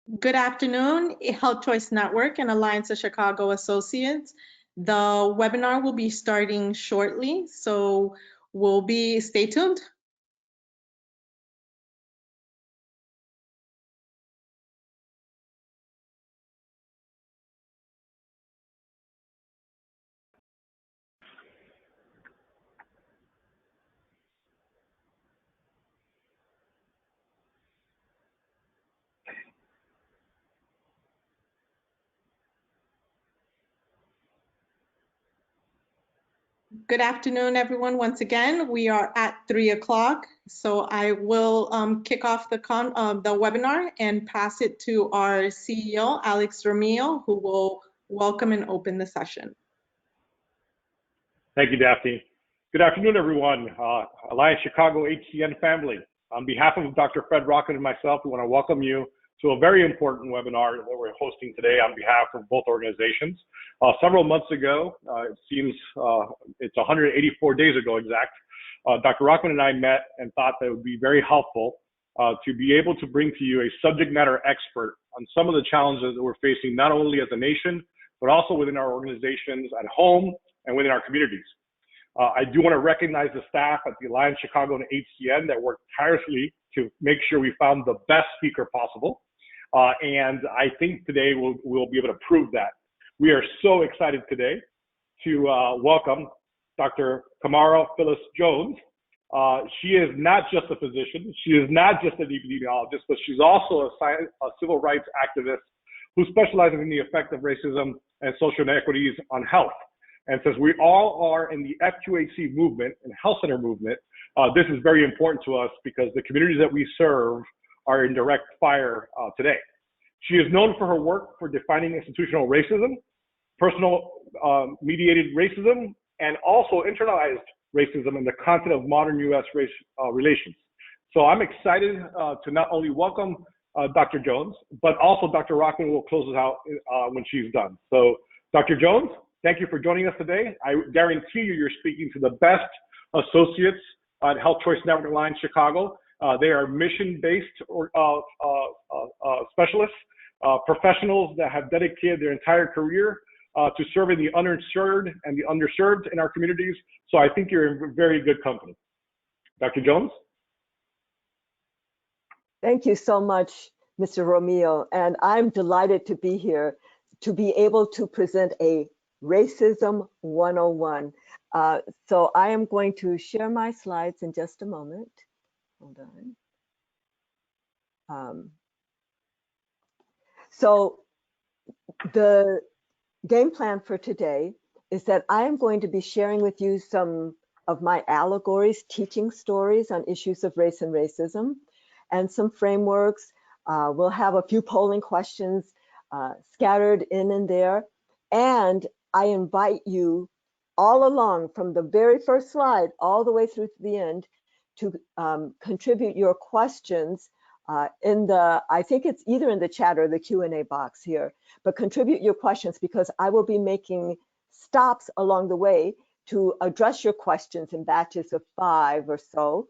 Good afternoon, Health Choice Network and Alliance of Chicago Associates. The webinar will be starting shortly, so stay tuned. Good afternoon, everyone. Once again, we are at 3 o'clock, so I will kick off the webinar and pass it to our CEO, Alex Romeo, who will welcome and open the session. Thank you, Daphne. Good afternoon, everyone. Alliance Chicago HCN family. On behalf of Dr. Fred Rockett and myself, we want to welcome you to a very important webinar that we're hosting today on behalf of both organizations. Several months ago, it seems it's 184 days ago exact, Dr. Rockman and I met and thought that it would be very helpful to be able to bring to you a subject matter expert on some of the challenges that we're facing, not only as a nation, but also within our organizations at home and within our communities. I do want to recognize the staff at the Alliance Chicago and HCN that worked tirelessly to make sure we found the best speaker possible. And I think today we'll be able to prove that. We are so excited today to welcome Dr. Camara Phyllis Jones. She is not just a physician, she is not just an epidemiologist, but she's also a civil rights activist who specializes in the effect of racism and social inequities on health. And since we all are in the F2HC movement and health center movement, this is very important to us because the communities that we serve are in direct fire today. She is known for her work for defining institutional racism, personal mediated racism, and also internalized racism in the context of modern U.S. race relations. So I'm excited to not only welcome Dr. Jones, but also Dr. Rockman will close us out when she's done. So Dr. Jones, thank you for joining us today. I guarantee you're speaking to the best associates at Health Choice Network Alliance Chicago. They are mission-based specialists, professionals that have dedicated their entire career to serving the uninsured and the underserved in our communities. So I think you're in very good company. Dr. Jones? Thank you so much, Mr. Romeo. And I'm delighted to be here to be able to present a Racism 101. So I am going to share my slides in just a moment. Hold on. So the game plan for today is that I am going to be sharing with you some of my allegories, teaching stories on issues of race and racism, and some frameworks. We'll have a few polling questions scattered in and there. And I invite you all along from the very first slide all the way through to the end to contribute your questions in the, I think it's either in the chat or the Q&A box here, but contribute your questions because I will be making stops along the way to address your questions in batches of 5 or so.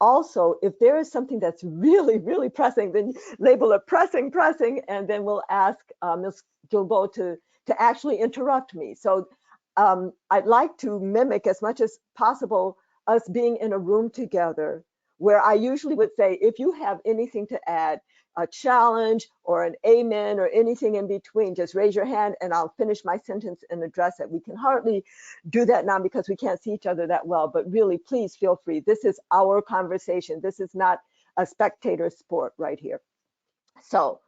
Also, if there is something that's really, really pressing, then label it pressing, and then we'll ask Ms. Gilbo to actually interrupt me. So I'd like to mimic as much as possible us being in a room together where I usually would say, if you have anything to add, a challenge or an amen or anything in between, just raise your hand and I'll finish my sentence and address it. We can hardly do that now because we can't see each other that well, but really, please feel free. This is our conversation. This is not a spectator sport right here. So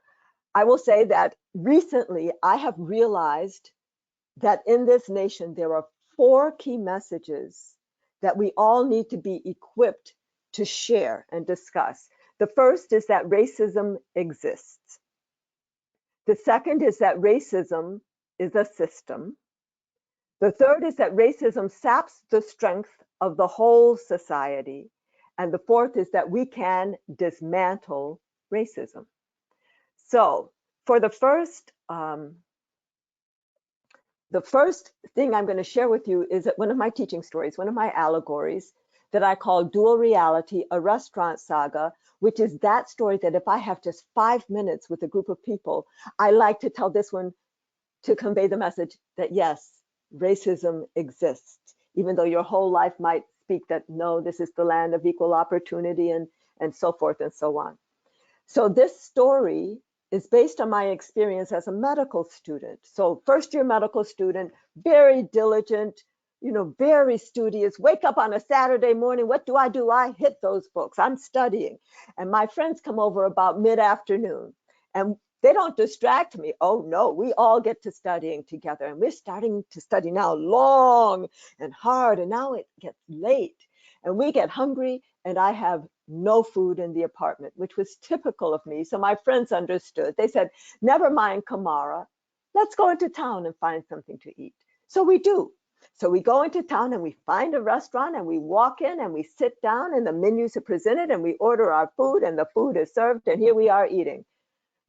I will say that recently I have realized that in this nation, there are 4 key messages that we all need to be equipped to share and discuss. The first is that racism exists. The second is that racism is a system. The third is that racism saps the strength of the whole society. And the fourth is that we can dismantle racism. So for the first thing I'm going to share with you is that one of my teaching stories, one of my allegories. that I call Dual Reality, a Restaurant Saga, which is that story that if I have just 5 minutes with a group of people, I like to tell this one to convey the message that yes, racism exists, even though your whole life might speak that no, this is the land of equal opportunity and so forth and so on. So this story is based on my experience as a medical student. So first year medical student, very diligent, very studious, wake up on a Saturday morning. What do? I hit those books. I'm studying. And my friends come over about mid-afternoon and they don't distract me. Oh no, we all get to studying together and we're starting to study now long and hard. And now it gets late and we get hungry and I have no food in the apartment, which was typical of me. So my friends understood. They said, never mind, Camara, let's go into town and find something to eat. So we do. So we go into town and we find a restaurant and we walk in and we sit down and the menus are presented and we order our food and the food is served and here we are eating.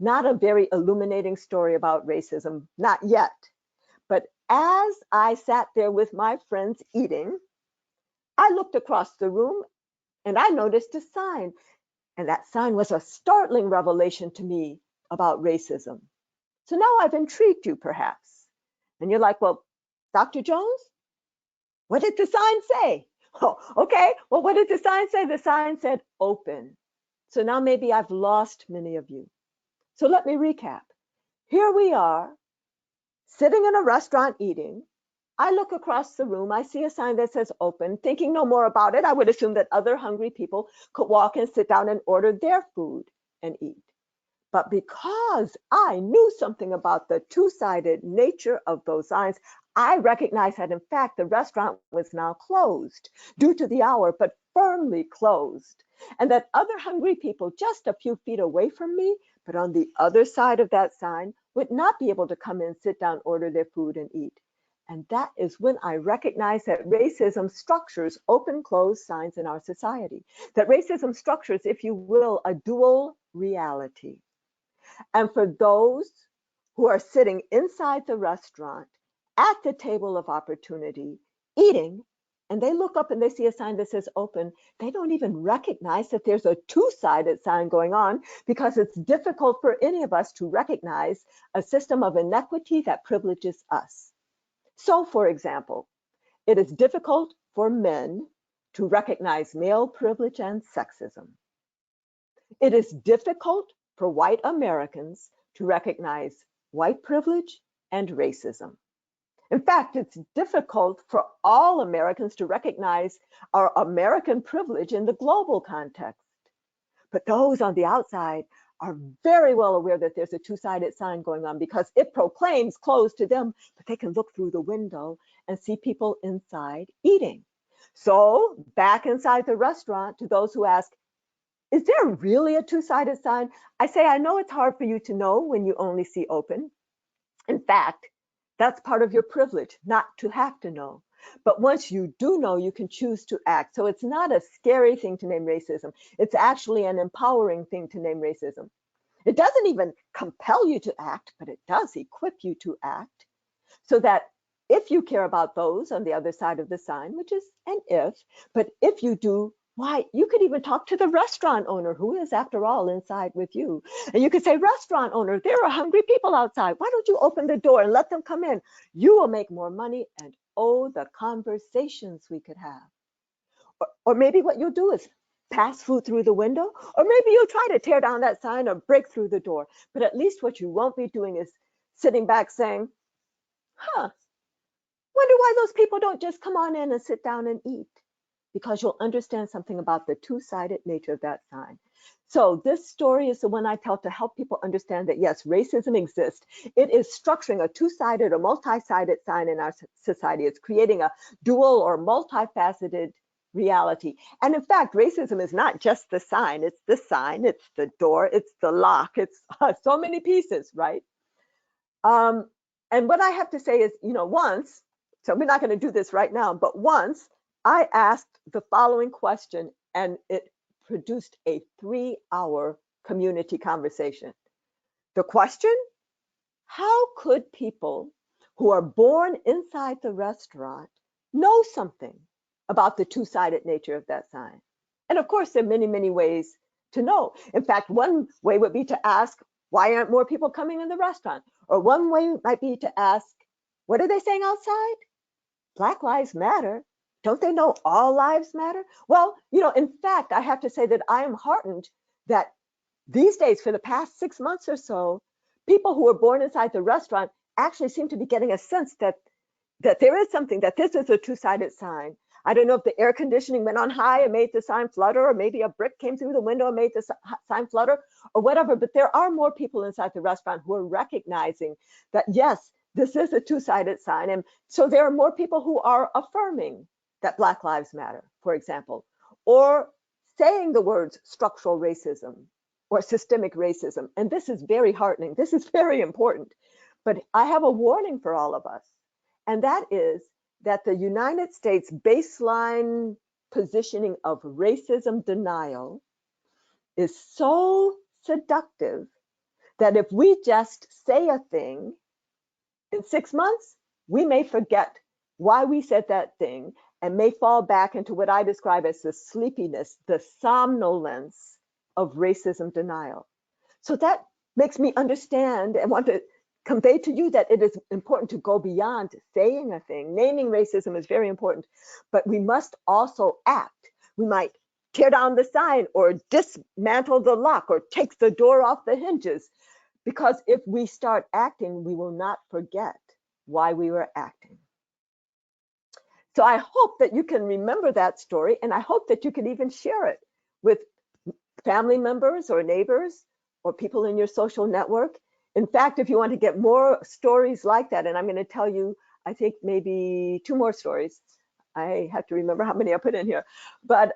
Not a very illuminating story about racism, not yet. But as I sat there with my friends eating, I looked across the room and I noticed a sign. And that sign was a startling revelation to me about racism. So now I've intrigued you perhaps. And you're like, well, Dr. Jones, what did the sign say? Oh, okay, well, what did the sign say? The sign said open. So now maybe I've lost many of you. So let me recap. Here we are, sitting in a restaurant eating. I look across the room, I see a sign that says open, thinking no more about it. I would assume that other hungry people could walk and sit down and order their food and eat. But because I knew something about the two-sided nature of those signs, I recognized that in fact the restaurant was now closed due to the hour, but firmly closed. And that other hungry people just a few feet away from me, but on the other side of that sign, would not be able to come in, sit down, order their food and eat. And that is when I recognized that racism structures open, closed signs in our society. That racism structures, if you will, a dual reality. And for those who are sitting inside the restaurant at the table of opportunity, eating, and they look up and they see a sign that says open, they don't even recognize that there's a two-sided sign going on because it's difficult for any of us to recognize a system of inequity that privileges us. So, for example, it is difficult for men to recognize male privilege and sexism. It is difficult for white Americans to recognize white privilege and racism. In fact, it's difficult for all Americans to recognize our American privilege in the global context. But those on the outside are very well aware that there's a two-sided sign going on because it proclaims closed to them, but they can look through the window and see people inside eating. So back inside the restaurant, to those who ask, is there really a two-sided sign? I say, I know it's hard for you to know when you only see open. In fact, that's part of your privilege, not to have to know. But once you do know, you can choose to act. So it's not a scary thing to name racism. It's actually an empowering thing to name racism. It doesn't even compel you to act, but it does equip you to act so that if you care about those on the other side of the sign, which is an if, but if you do, why, you could even talk to the restaurant owner who is, after all, inside with you. And you could say, restaurant owner, there are hungry people outside. Why don't you open the door and let them come in? You will make more money, and oh, the conversations we could have. Or maybe what you'll do is pass food through the window, or maybe you'll try to tear down that sign or break through the door. But at least what you won't be doing is sitting back saying, wonder why those people don't just come on in and sit down and eat. Because you'll understand something about the two-sided nature of that sign. So this story is the one I tell to help people understand that yes, racism exists. It is structuring a two-sided or multi-sided sign in our society. It's creating a dual or multifaceted reality. And in fact, racism is not just the sign, it's the door, it's the lock, it's so many pieces, right? And what I have to say is, once, so we're not going to do this right now, but once I asked the following question and it produced a 3-hour community conversation. The question, how could people who are born inside the restaurant know something about the two-sided nature of that sign. And of course, there are many, many ways to know. In fact, one way would be to ask, why aren't more people coming in the restaurant? Or one way might be to ask, what are they saying outside? Black lives matter. Don't they know all lives matter? Well, in fact, I have to say that I am heartened that these days, for the past 6 months or so, people who were born inside the restaurant actually seem to be getting a sense that there is something, that this is a two-sided sign. I don't know if the air conditioning went on high and made the sign flutter, or maybe a brick came through the window and made the sign flutter, or whatever, but there are more people inside the restaurant who are recognizing that, yes, this is a two-sided sign. And so there are more people who are affirming that Black Lives Matter, for example, or saying the words structural racism or systemic racism. And this is very heartening. This is very important. But I have a warning for all of us, and that is that the United States baseline positioning of racism denial is so seductive that if we just say a thing, in 6 months, we may forget why we said that thing and may fall back into what I describe as the sleepiness, the somnolence of racism denial. So that makes me understand and want to convey to you that it is important to go beyond saying a thing. Naming racism is very important, but we must also act. We might tear down the sign or dismantle the lock or take the door off the hinges, because if we start acting, we will not forget why we were acting. So I hope that you can remember that story, and I hope that you can even share it with family members or neighbors or people in your social network. In fact, if you want to get more stories like that, and I'm going to tell you, I think maybe 2 more stories. I have to remember how many I put in here. But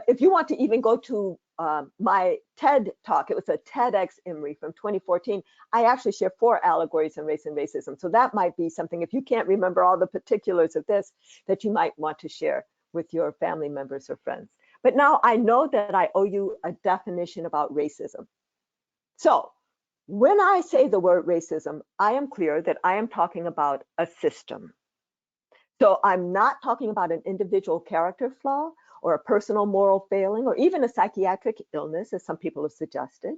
if you want to even go to my TED talk, it was a TEDx Emory from 2014. I actually share 4 allegories on race and racism. So that might be something, if you can't remember all the particulars of this, that you might want to share with your family members or friends. But now I know that I owe you a definition about racism. So when I say the word racism, I am clear that I am talking about a system. So I'm not talking about an individual character flaw or a personal moral failing or even a psychiatric illness, as some people have suggested.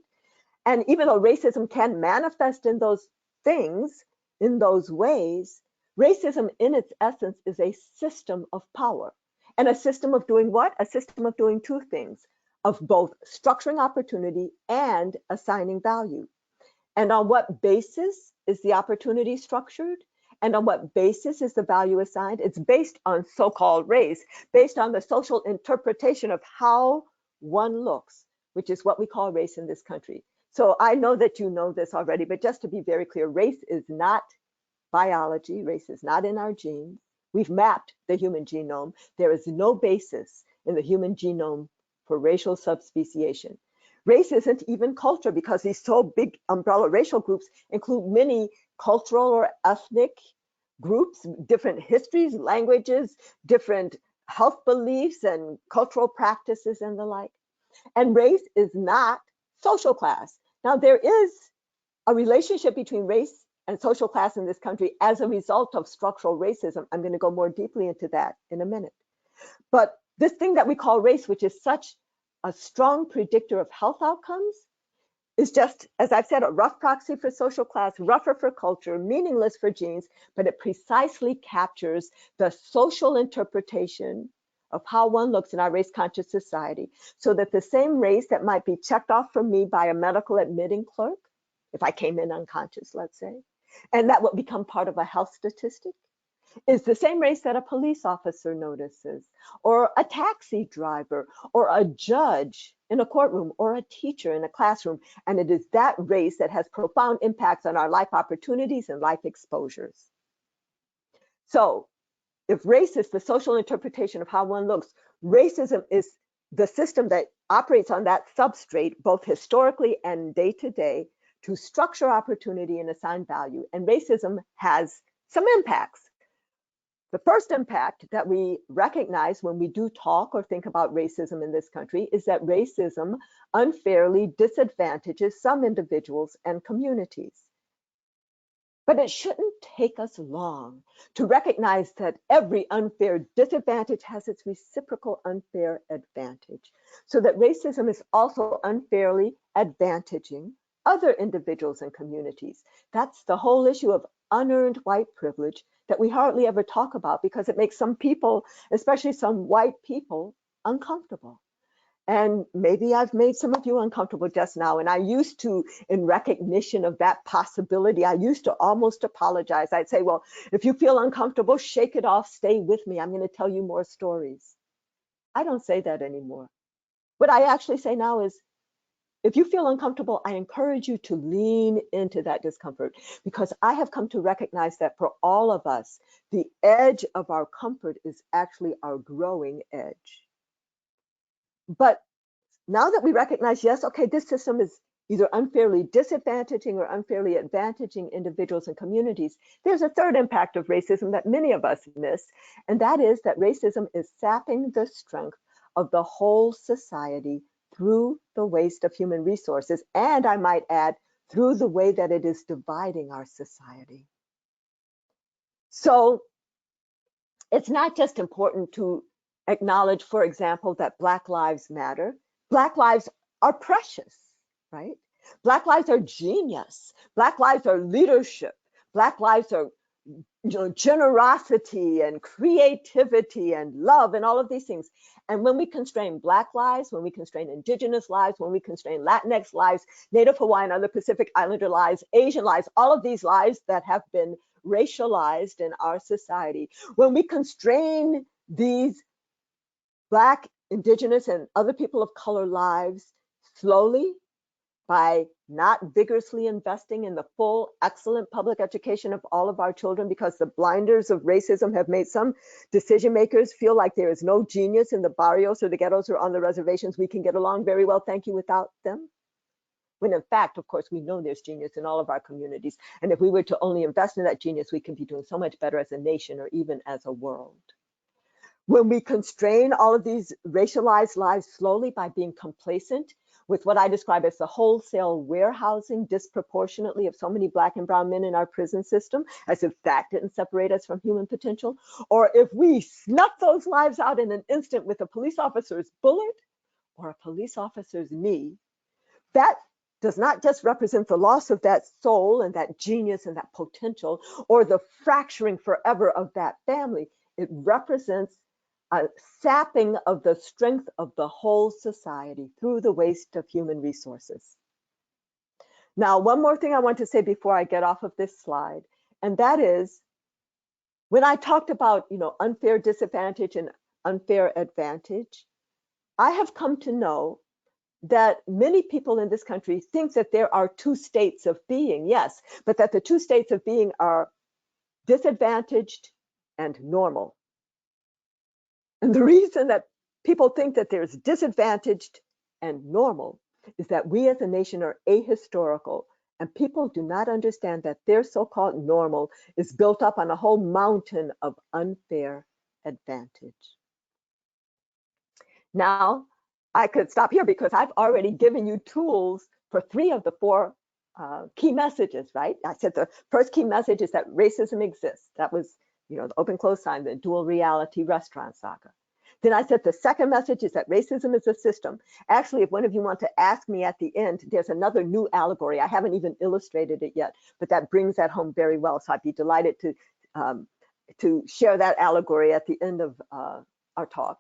And even though racism can manifest in those things, in those ways, racism in its essence is a system of power. And a system of doing what? A system of doing 2 things, of both structuring opportunity and assigning value. And on what basis is the opportunity structured? And on what basis is the value assigned? It's based on so-called race, based on the social interpretation of how one looks, which is what we call race in this country. So I know that you know this already, but just to be very clear, race is not biology. Race is not in our genes. We've mapped the human genome. There is no basis in the human genome for racial subspeciation. Race isn't even culture, because these so big umbrella racial groups include many cultural or ethnic groups, different histories, languages, different health beliefs and cultural practices and the like. And race is not social class. Now, there is a relationship between race and social class in this country as a result of structural racism. I'm going to go more deeply into that in a minute. But this thing that we call race, which is such a strong predictor of health outcomes, is just, as I've said, a rough proxy for social class, rougher for culture, meaningless for genes, but it precisely captures the social interpretation of how one looks in our race-conscious society, so that the same race that might be checked off from me by a medical admitting clerk, if I came in unconscious, let's say, and that would become part of a health statistic, is the same race that a police officer notices, or a taxi driver, or a judge in a courtroom, or a teacher in a classroom. And it is that race that has profound impacts on our life opportunities and life exposures. So if race is the social interpretation of how one looks, racism is the system that operates on that substrate, both historically and day to day, to structure opportunity and assign value. And racism has some impacts. The first impact that we recognize when we do talk or think about racism in this country is that racism unfairly disadvantages some individuals and communities. But it shouldn't take us long to recognize that every unfair disadvantage has its reciprocal unfair advantage, so that racism is also unfairly advantaging other individuals and communities. That's the whole issue of unearned white privilege that we hardly ever talk about because it makes some people, especially some white people, uncomfortable. And maybe I've made some of you uncomfortable just now. And I used to, in recognition of that possibility, I used to almost apologize. I'd say, well, if you feel uncomfortable, shake it off, stay with me. I'm going to tell you more stories. I don't say that anymore. What I actually say now is, if you feel uncomfortable, I encourage you to lean into that discomfort, because I have come to recognize that for all of us, the edge of our comfort is actually our growing edge. But now that we recognize, yes, okay, this system is either unfairly disadvantaging or unfairly advantaging individuals and communities, there's a third impact of racism that many of us miss, and that is that racism is sapping the strength of the whole society through the waste of human resources, and I might add, through the way that it is dividing our society. So it's not just important to acknowledge, for example, that Black lives matter. Black lives are precious, right? Black lives are genius. Black lives are leadership. Black lives are generosity and creativity and love and all of these things. And when we constrain Black lives, when we constrain Indigenous lives, when we constrain Latinx lives, Native Hawaiian, other Pacific Islander lives, Asian lives, all of these lives that have been racialized in our society, when we constrain these Black, Indigenous, and other people of color lives slowly by not vigorously investing in the full, excellent public education of all of our children, because the blinders of racism have made some decision makers feel like there is no genius in the barrios or the ghettos or on the reservations. We can get along very well, thank you, without them. When in fact, of course, we know there's genius in all of our communities. And if we were to only invest in that genius, we could be doing so much better as a nation or even as a world. When we constrain all of these racialized lives slowly by being complacent with what I describe as the wholesale warehousing disproportionately of so many Black and brown men in our prison system, as if that didn't separate us from human potential, or if we snuff those lives out in an instant with a police officer's bullet or a police officer's knee, that does not just represent the loss of that soul and that genius and that potential, or the fracturing forever of that family. It represents a sapping of the strength of the whole society through the waste of human resources. Now, one more thing I want to say before I get off of this slide, and that is, when I talked about, unfair disadvantage and unfair advantage, I have come to know that many people in this country think that there are two states of being, yes, but that the two states of being are disadvantaged and normal. And the reason that people think that there's disadvantaged and normal is that we as a nation are ahistorical, and people do not understand that their so-called normal is built up on a whole mountain of unfair advantage. Now, I could stop here because I've already given you tools for 3 of the 4 key messages, right? I said the first key message is that racism exists. That was, the open close sign, the dual reality restaurant saga. Then I said the second message is that racism is a system. Actually, if one of you want to ask me at the end, there's another new allegory. I haven't even illustrated it yet, but that brings that home very well. So I'd be delighted to share that allegory at the end of our talk.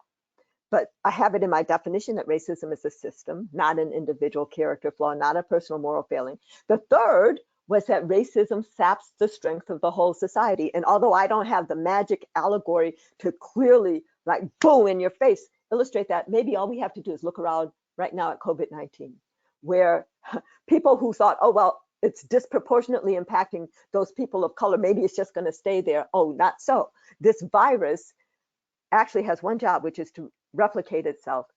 But I have it in my definition that racism is a system, not an individual character flaw, not a personal moral failing. The third was that racism saps the strength of the whole society. And although I don't have the magic allegory to clearly, like, boom, in your face, illustrate that, maybe all we have to do is look around right now at COVID-19, where people who thought, oh, well, it's disproportionately impacting those people of color, maybe it's just going to stay there. Oh, not so. This virus actually has one job, which is to replicate itself.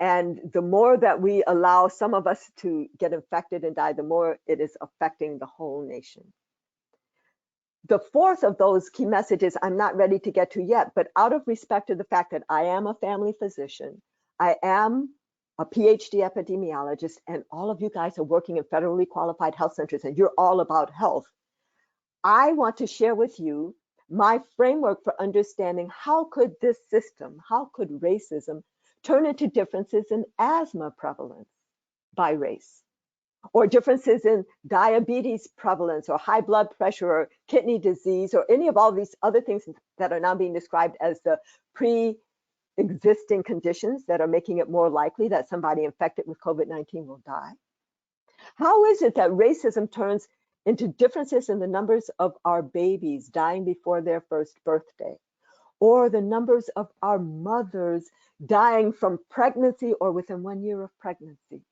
And the more that we allow some of us to get infected and die, the more it is affecting the whole nation. The fourth of those key messages I'm not ready to get to yet, but out of respect to the fact that I am a family physician, I am a PhD epidemiologist, and all of you guys are working in federally qualified health centers, and you're all about health. I want to share with you my framework for understanding how could this system, how could racism turn into differences in asthma prevalence by race, or differences in diabetes prevalence, or high blood pressure, or kidney disease, or any of all these other things that are now being described as the pre-existing conditions that are making it more likely that somebody infected with COVID-19 will die. How is it that racism turns into differences in the numbers of our babies dying before their first birthday, or the numbers of our mothers dying from pregnancy or within 1 year of pregnancy?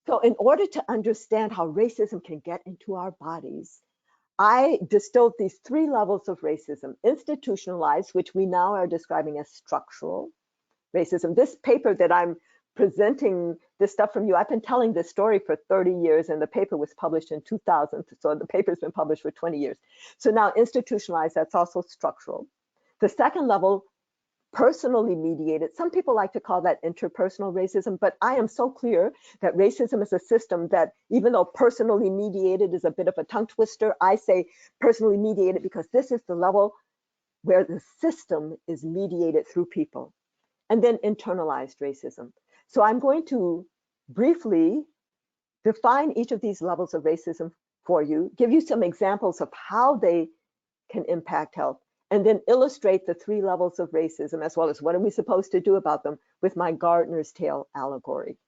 So in order to understand how racism can get into our bodies, I distilled these 3 levels of racism: institutionalized, which we now are describing as structural racism. This paper that I'm presenting, this stuff from you, I've been telling this story for 30 years, and the paper was published in 2000, so the paper's been published for 20 years. So now institutionalized, that's also structural. The second level, personally mediated. Some people like to call that interpersonal racism, but I am so clear that racism is a system that, even though personally mediated is a bit of a tongue twister, I say personally mediated because this is the level where the system is mediated through people. And then internalized racism. So I'm going to briefly define each of these levels of racism for you, give you some examples of how they can impact health, and then illustrate the 3 levels of racism, as well as what are we supposed to do about them, with my gardener's tale allegory.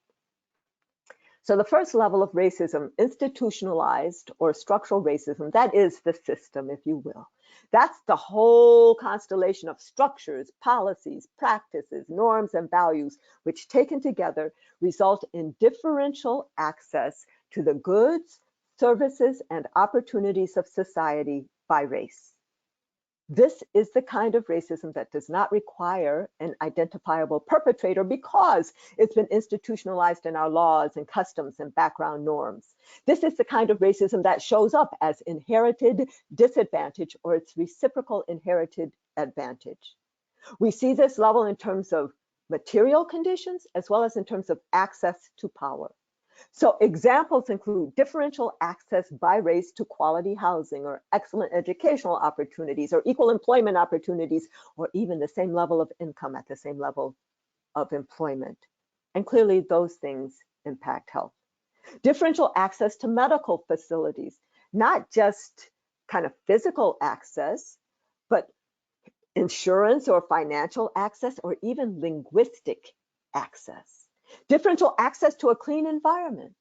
So the first level of racism, institutionalized or structural racism, that is the system, if you will. That's the whole constellation of structures, policies, practices, norms, and values, which taken together result in differential access to the goods, services, and opportunities of society by race. This is the kind of racism that does not require an identifiable perpetrator because it's been institutionalized in our laws and customs and background norms. This is the kind of racism that shows up as inherited disadvantage or its reciprocal inherited advantage. We see this level in terms of material conditions as well as in terms of access to power. So examples include differential access by race to quality housing, or excellent educational opportunities, or equal employment opportunities, or even the same level of income at the same level of employment. And clearly those things impact health. Differential access to medical facilities, not just kind of physical access, but insurance or financial access, or even linguistic access. Differential access to a clean environment,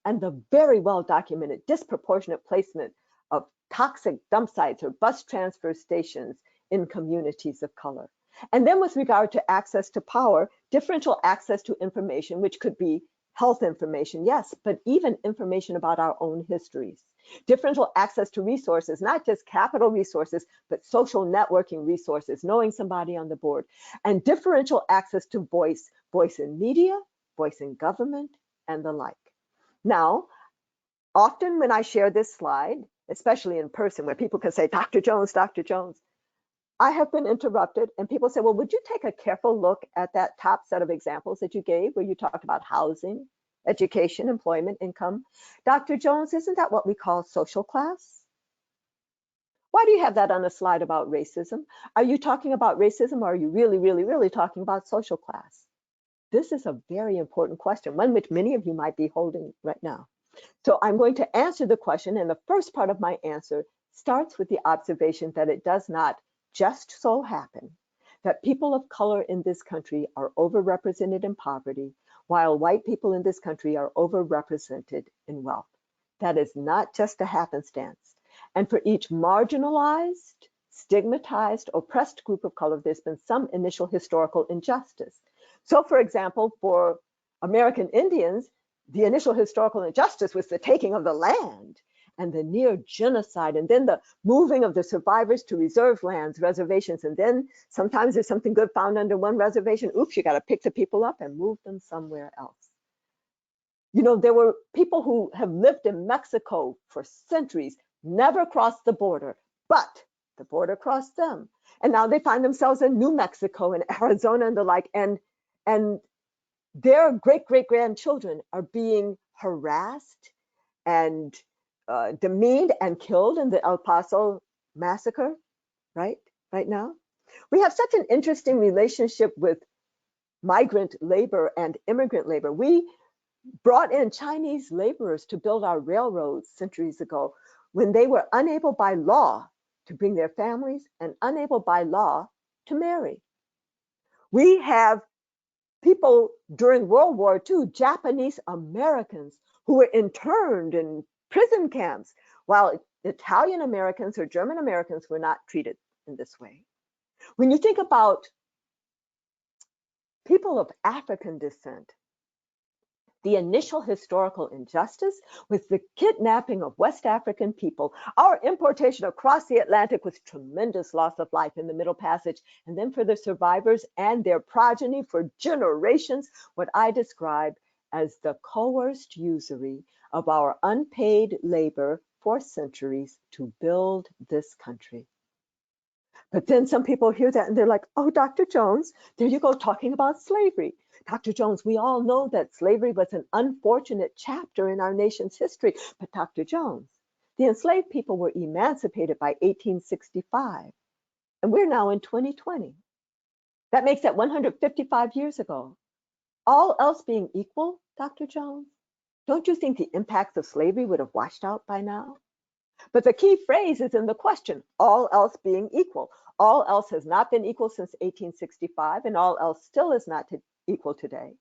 and the very well documented disproportionate placement of toxic dump sites or bus transfer stations in communities of color. And then with regard to access to power, differential access to information, which could be health information, yes, but even information about our own histories. Differential access to resources, not just capital resources, but social networking resources, knowing somebody on the board. And differential access to voice in media, voice in government, and the like. Now, often when I share this slide, especially in person, where people can say, Dr. Jones, I have been interrupted, and people say, well, would you take a careful look at that top set of examples that you gave, where you talked about housing, education, employment, income? Dr. Jones, isn't that what we call social class? Why do you have that on a slide about racism? Are you talking about racism, or are you really talking about social class? This is a very important question, one which many of you might be holding right now. So I'm going to answer the question, and the first part of my answer starts with the observation that it does not just so happen that people of color in this country are overrepresented in poverty, while white people in this country are overrepresented in wealth. That is not just a happenstance. And for each marginalized, stigmatized, oppressed group of color, there's been some initial historical injustice. So for example, for American Indians, the initial historical injustice was the taking of the land and the near genocide, and then the moving of the survivors to reserve lands, reservations, and then sometimes there's something good found under one reservation. Oops, you got to pick the people up and move them somewhere else. You know, there were people who have lived in Mexico for centuries, never crossed the border, but the border crossed them. And now they find themselves in New Mexico and Arizona and the like, and their great-great-grandchildren are being harassed and demeaned and killed in the El Paso massacre, right now. We have such an interesting relationship with migrant labor and immigrant labor. We brought in Chinese laborers to build our railroads centuries ago when they were unable by law to bring their families and unable by law to marry. We have people during World War II, Japanese Americans, who were interned in prison camps, while Italian Americans or German Americans were not treated in this way. When you think about people of African descent, the initial historical injustice was the kidnapping of West African people. Our importation across the Atlantic was tremendous loss of life in the Middle Passage. And then for the survivors and their progeny for generations, what I describe as the coerced usury of our unpaid labor for centuries to build this country. But then some people hear that and they're like, oh, Dr. Jones, there you go talking about slavery. Dr. Jones, we all know that slavery was an unfortunate chapter in our nation's history. But Dr. Jones, the enslaved people were emancipated by 1865, and we're now in 2020. That makes that 155 years ago. All else being equal, Dr. Jones, don't you think the impacts of slavery would have washed out by now? But the key phrase is in the question, all else being equal. All else has not been equal since 1865, and all else still is not equal today.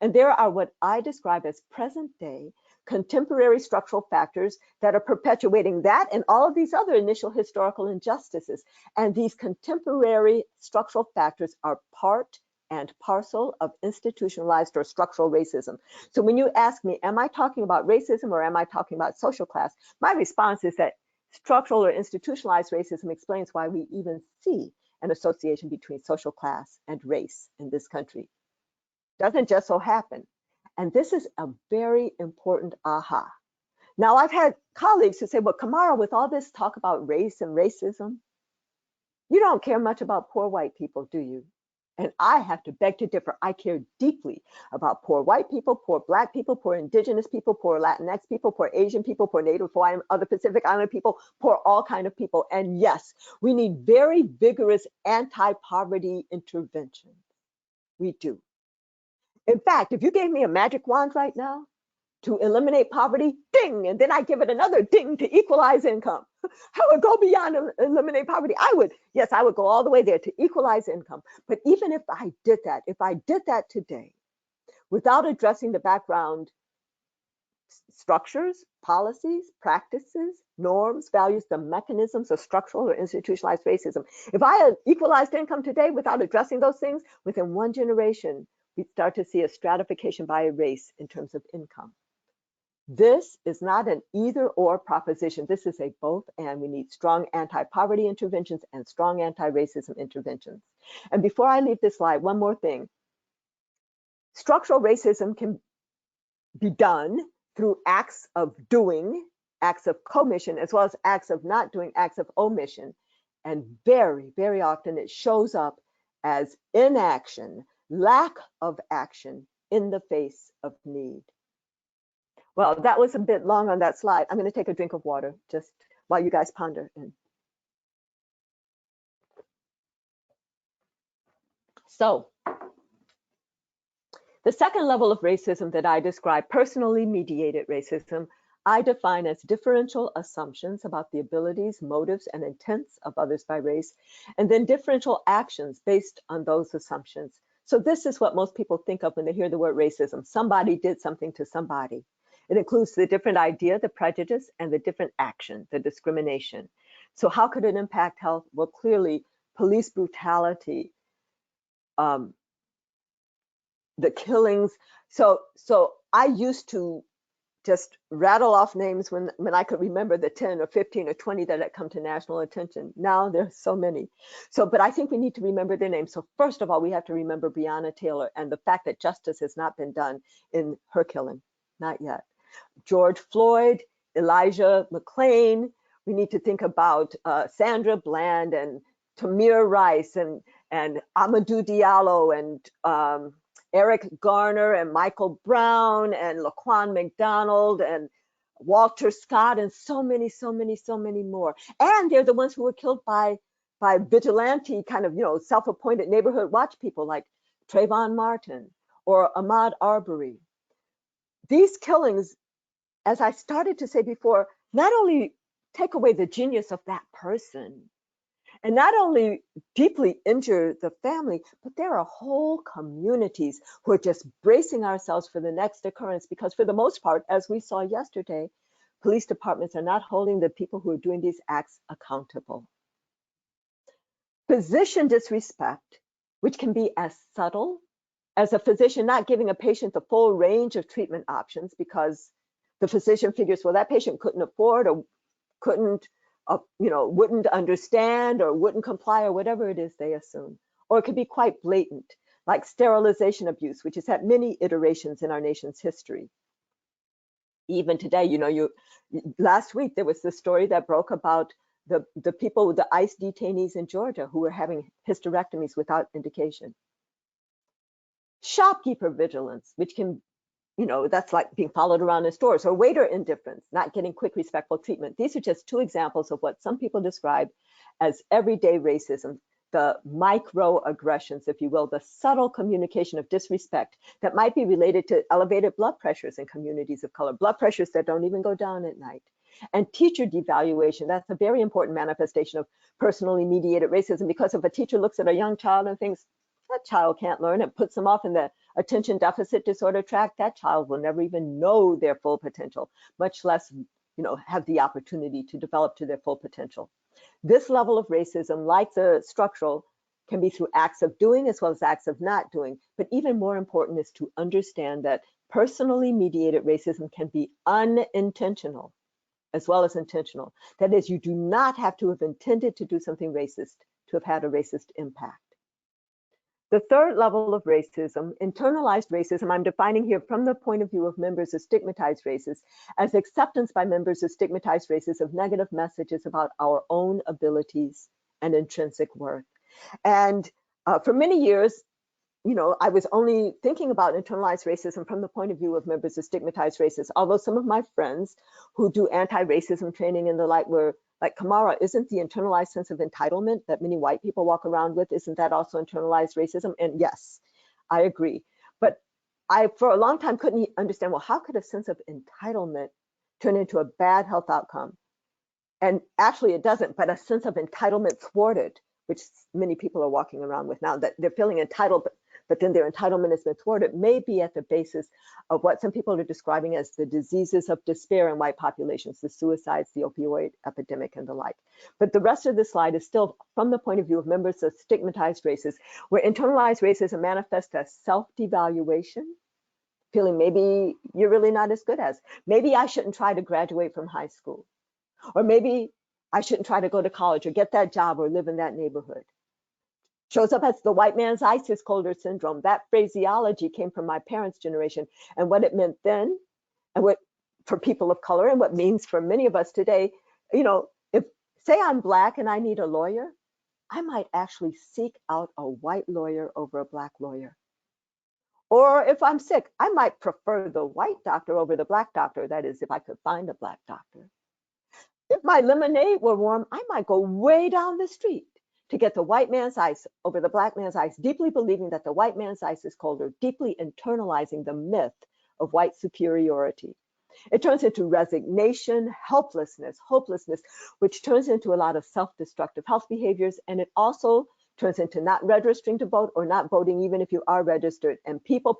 And there are what I describe as present day contemporary structural factors that are perpetuating that and all of these other initial historical injustices. And these contemporary structural factors are part and parcel of institutionalized or structural racism. So when you ask me, am I talking about racism or am I talking about social class? My response is that structural or institutionalized racism explains why we even see an association between social class and race in this country. Doesn't just so happen. And this is a very important aha. Now, I've had colleagues who say, well, Camara, with all this talk about race and racism, you don't care much about poor white people, do you? And I have to beg to differ. I care deeply about poor white people, poor Black people, poor Indigenous people, poor Latinx people, poor Asian people, poor Native Hawaiian, other Pacific Island people, poor all kind of people. And yes, we need very vigorous anti-poverty interventions. We do. In fact, if you gave me a magic wand right now to eliminate poverty, ding, and then I give it another ding to equalize income, I would go beyond eliminate poverty. I would go all the way there to equalize income. But even if I did that today, without addressing the background structures, policies, practices, norms, values, the mechanisms of structural or institutionalized racism, if I had equalized income today without addressing those things, within one generation, we start to see a stratification by race in terms of income. This is not an either or proposition. This is a both and. We need strong anti-poverty interventions and strong anti-racism interventions. And before I leave this slide, one more thing. Structural racism can be done through acts of doing, acts of commission, as well as acts of not doing, acts of omission. And very, very often it shows up as inaction, lack of action in the face of need. Well, that was a bit long on that slide. I'm going to take a drink of water just while you guys ponder. So, the second level of racism that I describe, personally mediated racism, I define as differential assumptions about the abilities, motives, and intents of others by race, and then differential actions based on those assumptions. So this is what most people think of when they hear the word racism. Somebody did something to somebody. It includes the different idea, the prejudice, and the different action, the discrimination. So how could it impact health? Well, clearly, police brutality, the killings. So I used to just rattle off names when I could remember the 10 or 15 or 20 that had come to national attention. Now there's so many. But I think we need to remember their names. So first of all, we have to remember Breonna Taylor and the fact that justice has not been done in her killing, not yet. George Floyd, Elijah McClain. We need to think about Sandra Bland and Tamir Rice and Amadou Diallo and Eric Garner and Michael Brown and Laquan McDonald and Walter Scott, and so many, so many, so many more. And they're the ones who were killed by vigilante kind of, self-appointed neighborhood watch people like Trayvon Martin or Ahmaud Arbery. These killings, as I started to say before, not only take away the genius of that person, and not only deeply injure the family, but there are whole communities who are just bracing ourselves for the next occurrence, because for the most part, as we saw yesterday, police departments are not holding the people who are doing these acts accountable. Physician disrespect, which can be as subtle as a physician not giving a patient the full range of treatment options because the physician figures, well, that patient couldn't afford or couldn't, wouldn't understand or wouldn't comply or whatever it is they assume. Or it could be quite blatant, like sterilization abuse, which has had many iterations in our nation's history. Even today, last week there was this story that broke about the people, the ICE detainees in Georgia who were having hysterectomies without indication. Shopkeeper vigilance, which can, that's like being followed around in stores, or waiter indifference, not getting quick, respectful treatment. These are just two examples of what some people describe as everyday racism, the microaggressions, if you will, the subtle communication of disrespect that might be related to elevated blood pressures in communities of color, blood pressures that don't even go down at night. And teacher devaluation, that's a very important manifestation of personally mediated racism, because if a teacher looks at a young child and thinks, that child can't learn, and puts them off in the attention deficit disorder track, that child will never even know their full potential, much less, have the opportunity to develop to their full potential. This level of racism, like the structural, can be through acts of doing as well as acts of not doing. But even more important is to understand that personally mediated racism can be unintentional as well as intentional. That is, you do not have to have intended to do something racist to have had a racist impact. The third level of racism, internalized racism, I'm defining here from the point of view of members of stigmatized races as acceptance by members of stigmatized races of negative messages about our own abilities and intrinsic worth. And for many years, I was only thinking about internalized racism from the point of view of members of stigmatized races, although some of my friends who do anti-racism training and the like were like, Camara, isn't the internalized sense of entitlement that many white people walk around with, isn't that also internalized racism? And yes, I agree. But I, for a long time, couldn't understand, well, how could a sense of entitlement turn into a bad health outcome? And actually it doesn't, but a sense of entitlement thwarted, which many people are walking around with now, that they're feeling entitled, but then their entitlement has been thwarted, may be at the basis of what some people are describing as the diseases of despair in white populations, the suicides, the opioid epidemic, and the like. But the rest of the slide is still from the point of view of members of stigmatized races, where internalized racism manifests as self-devaluation, feeling maybe you're really not as good as, maybe I shouldn't try to graduate from high school, or maybe I shouldn't try to go to college or get that job or live in that neighborhood. Shows up as the white man's ISIS colder syndrome. That phraseology came from my parents' generation, and what it meant then, and what for people of color, and what means for many of us today, if say I'm Black and I need a lawyer, I might actually seek out a white lawyer over a Black lawyer. Or if I'm sick, I might prefer the white doctor over the Black doctor. That is, if I could find a Black doctor. If my lemonade were warm, I might go way down the street to get the white man's ice over the Black man's ice, deeply believing that the white man's ice is colder, deeply internalizing the myth of white superiority. It turns into resignation, helplessness, hopelessness, which turns into a lot of self-destructive health behaviors. And it also turns into not registering to vote or not voting, even if you are registered. And people,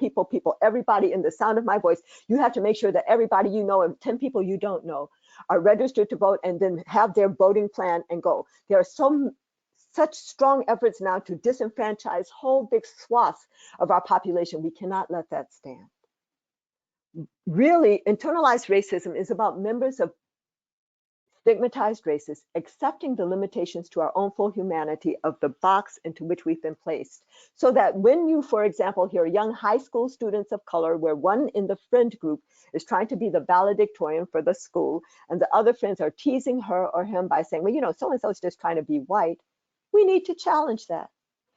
everybody in the sound of my voice, you have to make sure that everybody you know and 10 people you don't know are registered to vote and then have their voting plan and go. There are such strong efforts now to disenfranchise whole big swaths of our population. We cannot let that stand. Really, internalized racism is about members of stigmatized races accepting the limitations to our own full humanity of the box into which we've been placed. So that when you, for example, hear young high school students of color, where one in the friend group is trying to be the valedictorian for the school, and the other friends are teasing her or him by saying, well, so-and-so is just trying to be white, we need to challenge that,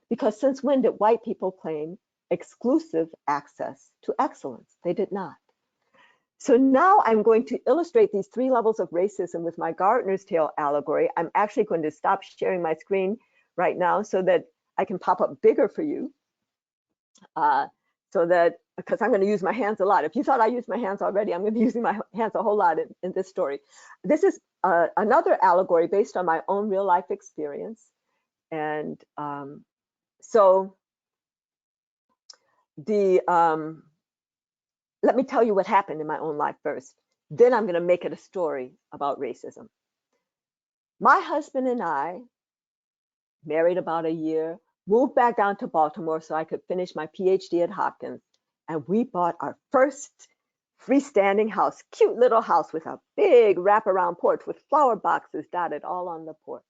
because since when did white people claim exclusive access to excellence? They did not. So now I'm going to illustrate these 3 levels of racism with my Gardener's Tale allegory. I'm actually going to stop sharing my screen right now so that I can pop up bigger for you. So that, because I'm going to use my hands a lot. If you thought I used my hands already, I'm going to be using my hands a whole lot in this story. This is another allegory based on my own real life experience. And so let me tell you what happened in my own life first. Then I'm going to make it a story about racism. My husband and I, married about a year, moved back down to Baltimore so I could finish my PhD at Hopkins. And we bought our first freestanding house, cute little house with a big wraparound porch with flower boxes dotted all on the porch.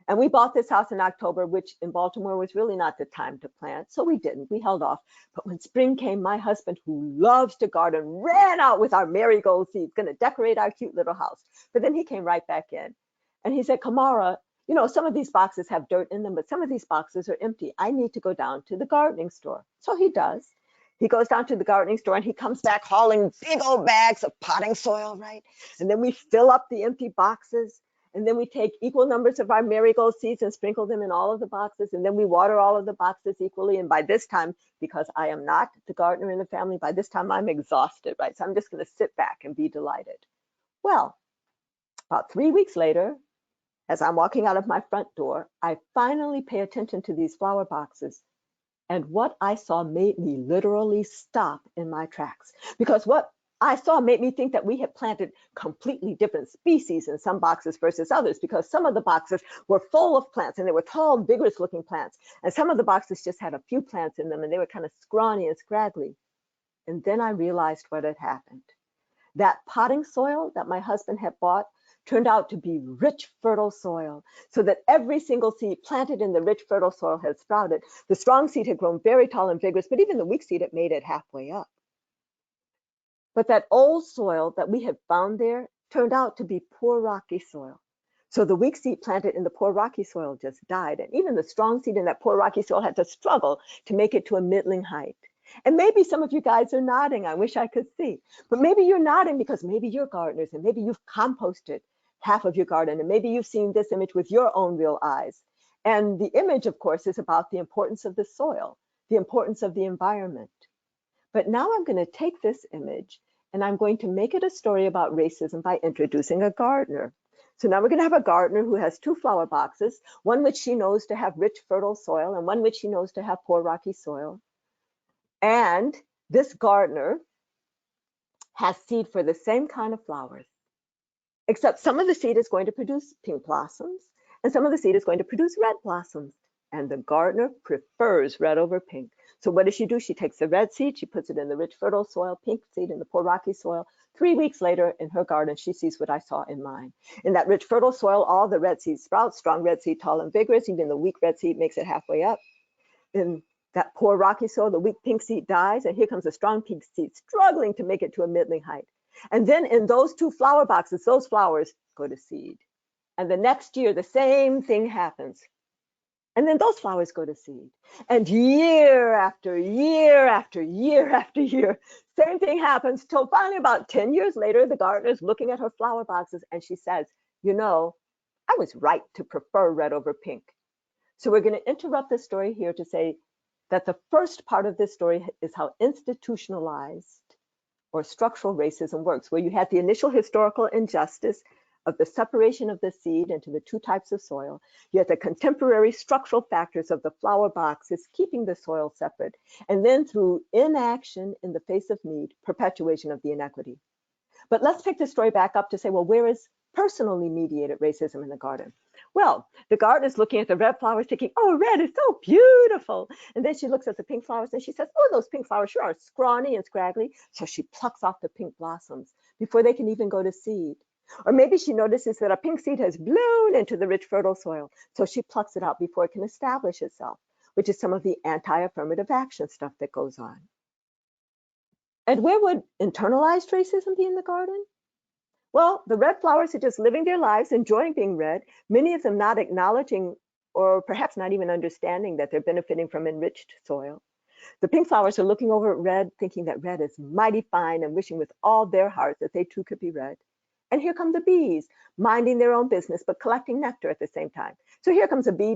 And we bought this house in October, which in Baltimore was really not the time to plant. So we didn't, we held off. But when spring came, my husband, who loves to garden, ran out with our marigold seeds, gonna decorate our cute little house. But then he came right back in and he said, Camara, you know, some of these boxes have dirt in them, but some of these boxes are empty. I need to go down to the gardening store. So he does. He goes down to the gardening store and he comes back hauling big old bags of potting soil, right? And then we fill up the empty boxes. And then we take equal numbers of our marigold seeds and sprinkle them in all of the boxes. And then we water all of the boxes equally. And by this time, because I am not the gardener in the family, by this time I'm exhausted, right? So I'm just going to sit back and be delighted. Well, about 3 weeks later, as I'm walking out of my front door, I finally pay attention to these flower boxes. And what I saw made me literally stop in my tracks. Because what I saw made me think that we had planted completely different species in some boxes versus others, because some of the boxes were full of plants and they were tall, vigorous looking plants. And some of the boxes just had a few plants in them and they were kind of scrawny and scraggly. And then I realized what had happened. That potting soil that my husband had bought turned out to be rich, fertile soil, so that every single seed planted in the rich, fertile soil had sprouted. The strong seed had grown very tall and vigorous, but even the weak seed had made it halfway up. But that old soil that we had found there turned out to be poor, rocky soil. So the weak seed planted in the poor, rocky soil just died. And even the strong seed in that poor, rocky soil had to struggle to make it to a middling height. And maybe some of you guys are nodding. I wish I could see. But maybe you're nodding because maybe you're gardeners and maybe you've composted half of your garden and maybe you've seen this image with your own real eyes. And the image, of course, is about the importance of the soil, the importance of the environment. But now I'm going to take this image and I'm going to make it a story about racism by introducing a gardener. So now we're going to have a gardener who has 2 flower boxes, one which she knows to have rich, fertile soil and one which she knows to have poor, rocky soil. And this gardener has seed for the same kind of flowers, except some of the seed is going to produce pink blossoms and some of the seed is going to produce red blossoms. And the gardener prefers red over pink. So what does she do? She takes the red seed, she puts it in the rich, fertile soil, pink seed in the poor, rocky soil. 3 weeks later in her garden, she sees what I saw in mine. In that rich, fertile soil, all the red seeds sprout, strong red seed, tall and vigorous. Even the weak red seed makes it halfway up. In that poor, rocky soil, the weak pink seed dies, and here comes a strong pink seed struggling to make it to a middling height. And then in those 2 flower boxes, those flowers go to seed. And the next year, the same thing happens. And then those flowers go to seed. And year after year after year after year, same thing happens till finally about 10 years later, the gardener's looking at her flower boxes and she says, you know, I was right to prefer red over pink. So we're going to interrupt the story here to say that the first part of this story is how institutionalized or structural racism works, where you had the initial historical injustice of the separation of the seed into the 2 types of soil. You had the contemporary structural factors of the flower boxes keeping the soil separate. And then through inaction in the face of need, perpetuation of the inequity. But let's pick the story back up to say, well, where is personally mediated racism in the garden? Well, the gardener is looking at the red flowers thinking, oh, red is so beautiful. And then she looks at the pink flowers and she says, oh, those pink flowers sure are scrawny and scraggly. So she plucks off the pink blossoms before they can even go to seed. Or maybe she notices that a pink seed has blown into the rich, fertile soil. So she plucks it out before it can establish itself, which is some of the anti-affirmative action stuff that goes on. And where would internalized racism be in the garden? Well, the red flowers are just living their lives, enjoying being red, many of them not acknowledging or perhaps not even understanding that they're benefiting from enriched soil. The pink flowers are looking over at red, thinking that red is mighty fine and wishing with all their heart that they too could be red. And here come the bees, minding their own business, but collecting nectar at the same time. So here comes a bee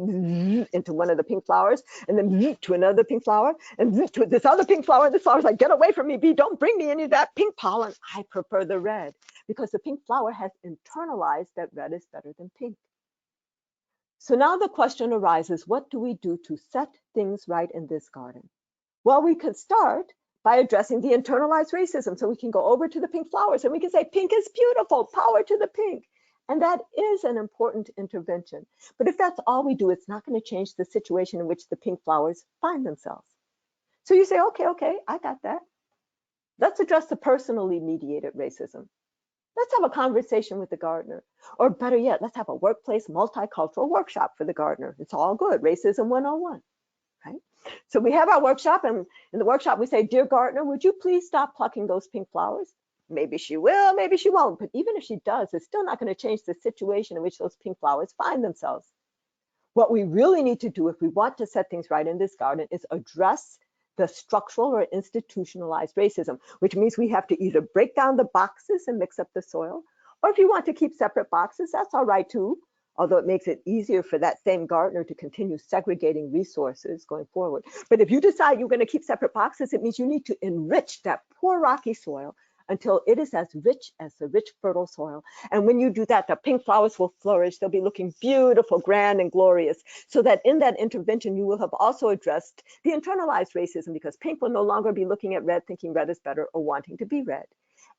into one of the pink flowers, and then to another pink flower, and to this other pink flower. And this flower's like, get away from me, bee, don't bring me any of that pink pollen. I prefer the red, because the pink flower has internalized that red is better than pink. So now the question arises, what do we do to set things right in this garden? Well, we could start by addressing the internalized racism. So we can go over to the pink flowers and we can say, pink is beautiful, power to the pink. And that is an important intervention. But if that's all we do, it's not going to change the situation in which the pink flowers find themselves. So you say, okay, I got that. Let's address the personally mediated racism. Let's have a conversation with the gardener. Or better yet, let's have a workplace multicultural workshop for the gardener. It's all good, racism 101. Right? So we have our workshop, and in the workshop we say, dear gardener, would you please stop plucking those pink flowers? Maybe she will, maybe she won't, but even if she does, it's still not going to change the situation in which those pink flowers find themselves. What we really need to do if we want to set things right in this garden is address the structural or institutionalized racism, which means we have to either break down the boxes and mix up the soil, or if you want to keep separate boxes, that's all right too. Although it makes it easier for that same gardener to continue segregating resources going forward. But if you decide you're going to keep separate boxes, it means you need to enrich that poor rocky soil until it is as rich as the rich fertile soil. And when you do that, the pink flowers will flourish. They'll be looking beautiful, grand, and glorious. So that in that intervention, you will have also addressed the internalized racism, because pink will no longer be looking at red, thinking red is better, or wanting to be red.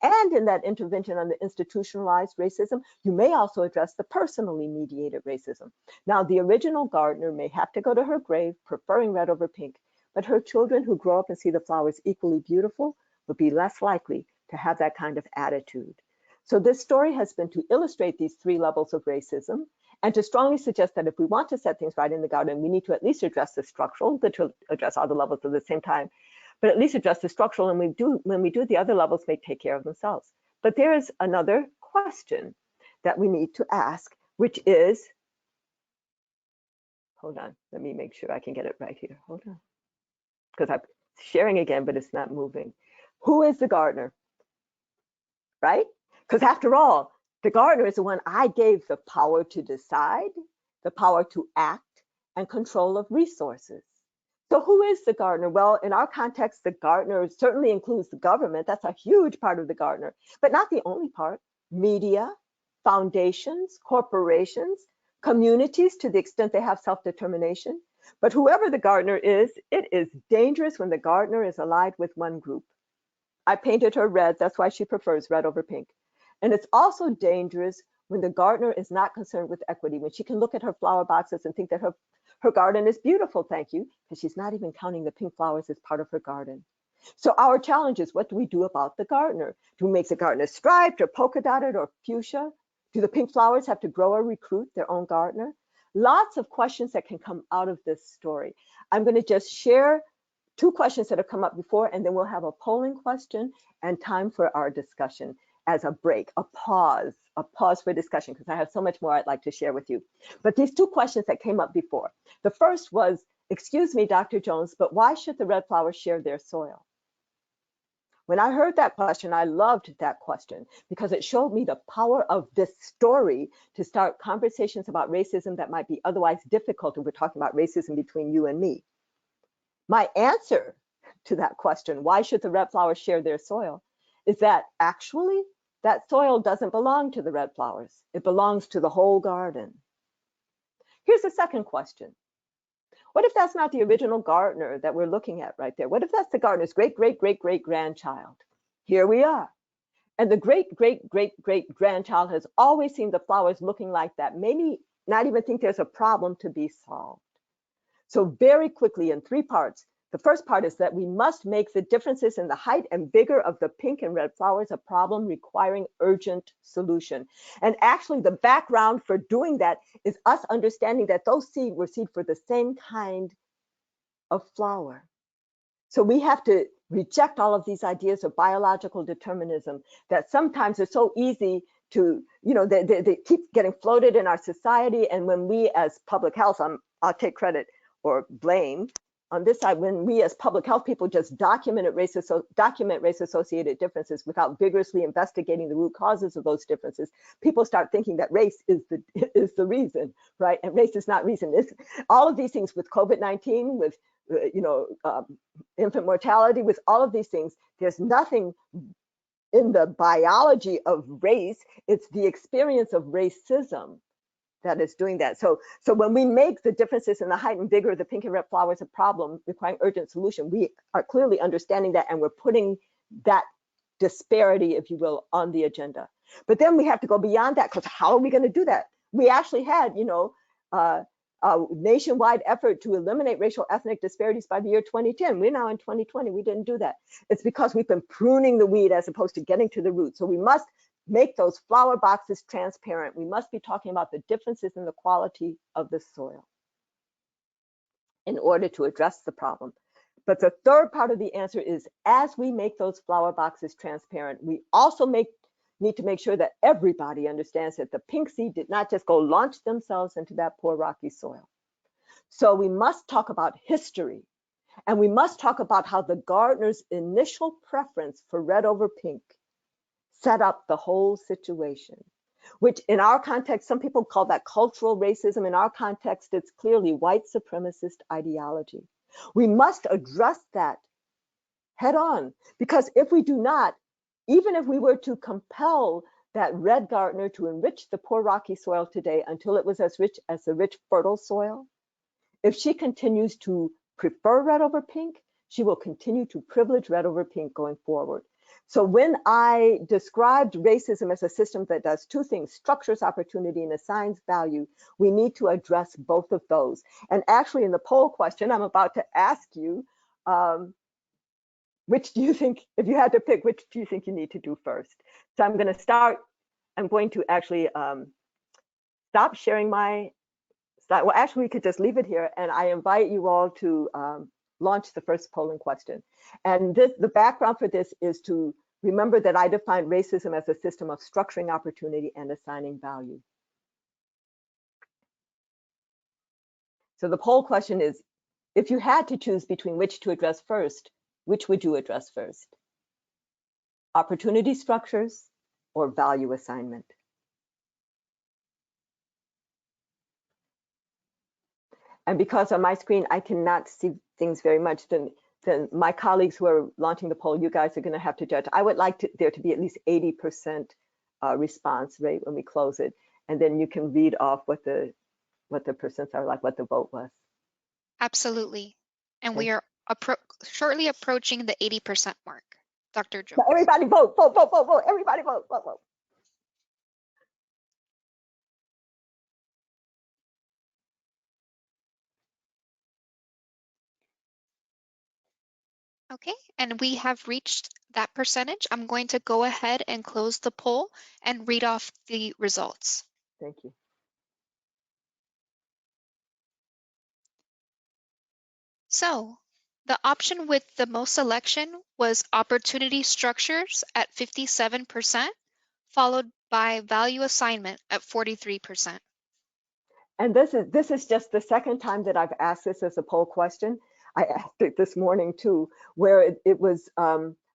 And in that intervention on the institutionalized racism, you may also address the personally mediated racism. Now, the original gardener may have to go to her grave preferring red over pink, but her children who grow up and see the flowers equally beautiful will be less likely to have that kind of attitude. So this story has been to illustrate these three levels of racism and to strongly suggest that if we want to set things right in the garden, we need to at least address the structural, to address all the levels at the same time, but at least address the structural, and when we do, the other levels may take care of themselves. But there is another question that we need to ask, which is, hold on, let me make sure I can get it right here. Hold on, because I'm sharing again, but it's not moving. Who is the gardener, right? Because after all, the gardener is the one I gave the power to decide, the power to act, and control of resources. So who is the gardener? Well, in our context, the gardener certainly includes the government. That's a huge part of the gardener, but not the only part. Media, foundations, corporations, communities to the extent they have self-determination. But whoever the gardener is, it is dangerous when the gardener is allied with one group. I painted her red. That's why she prefers red over pink. And it's also dangerous when the gardener is not concerned with equity, when she can look at her flower boxes and think that her garden is beautiful, thank you, because she's not even counting the pink flowers as part of her garden. So our challenge is, what do we do about the gardener? Do we make the gardener striped or polka dotted or fuchsia? Do the pink flowers have to grow or recruit their own gardener? Lots of questions that can come out of this story. I'm going to just share two questions that have come up before, and then we'll have a polling question and time for our discussion as a break, a pause for discussion, because I have so much more I'd like to share with you. But these two questions that came up before. The first was, excuse me, Dr. Jones, but why should the red flowers share their soil? When I heard that question, I loved that question because it showed me the power of this story to start conversations about racism that might be otherwise difficult if we're talking about racism between you and me. My answer to that question, why should the red flowers share their soil, is that actually that soil doesn't belong to the red flowers. It belongs to the whole garden. Here's the second question. What if that's not the original gardener that we're looking at right there? What if that's the gardener's great-great-great-great-grandchild? Here we are. And the great-great-great-great-grandchild has always seen the flowers looking like that, maybe not even think there's a problem to be solved. So very quickly in three parts. The first part is that we must make the differences in the height and vigor of the pink and red flowers a problem requiring urgent solution. And actually the background for doing that is us understanding that those seeds were seed for the same kind of flower. So we have to reject all of these ideas of biological determinism that sometimes are so easy to, they keep getting floated in our society. And when we as public health, I'll take credit or blame, on this side, when we as public health people just document race-associated differences without vigorously investigating the root causes of those differences, people start thinking that race is the reason, right? And race is not reason. All of these things with COVID-19, with infant mortality, with all of these things, there's nothing in the biology of race. It's the experience of racism that is doing that. So when we make the differences in the height and vigor of the pink and red flowers a problem requiring urgent solution, we are clearly understanding that, and we're putting that disparity, if you will, on the agenda. But then we have to go beyond that, because how are we going to do that? We actually had, a nationwide effort to eliminate racial ethnic disparities by the year 2010. We're now in 2020. We didn't do that. It's because we've been pruning the weed as opposed to getting to the root. So we must make those flower boxes transparent. We must be talking about the differences in the quality of the soil in order to address the problem. But the third part of the answer is, as we make those flower boxes transparent, we also need to make sure that everybody understands that the pink seed did not just go launch themselves into that poor rocky soil. So we must talk about history, and we must talk about how the gardener's initial preference for red over pink set up the whole situation, which in our context, some people call that cultural racism. In our context, it's clearly white supremacist ideology. We must address that head on, because if we do not, even if we were to compel that red gardener to enrich the poor rocky soil today until it was as rich as the rich fertile soil, if she continues to prefer red over pink, she will continue to privilege red over pink going forward. So when I described racism as a system that does two things, structures opportunity and assigns value, we need to address both of those. And actually in the poll question, I'm about to ask you, which do you think, if you had to pick, which do you think you need to do first? So I'm going to actually stop sharing my slide. Well, actually, we could just leave it here, and I invite you all to launch the first polling question. And the background for this is to remember that I define racism as a system of structuring opportunity and assigning value. So the poll question is, if you had to choose between which to address first, which would you address first? Opportunity structures or value assignment? And because on my screen, I cannot see things very much, then my colleagues who are launching the poll, you guys are going to have to judge. I would like there to be at least 80% response rate when we close it. And then you can read off what the percents are, like what the vote was. Absolutely. And Okay. we are shortly approaching the 80% mark. Dr. Jones. So everybody vote, vote, vote, vote, vote. Everybody vote, vote, vote. Okay, and we have reached that percentage. I'm going to go ahead and close the poll and read off the results. Thank you. So the option with the most selection was opportunity structures at 57%, followed by value assignment at 43%. And this is just the second time that I've asked this as a poll question. I asked it this morning too, where it was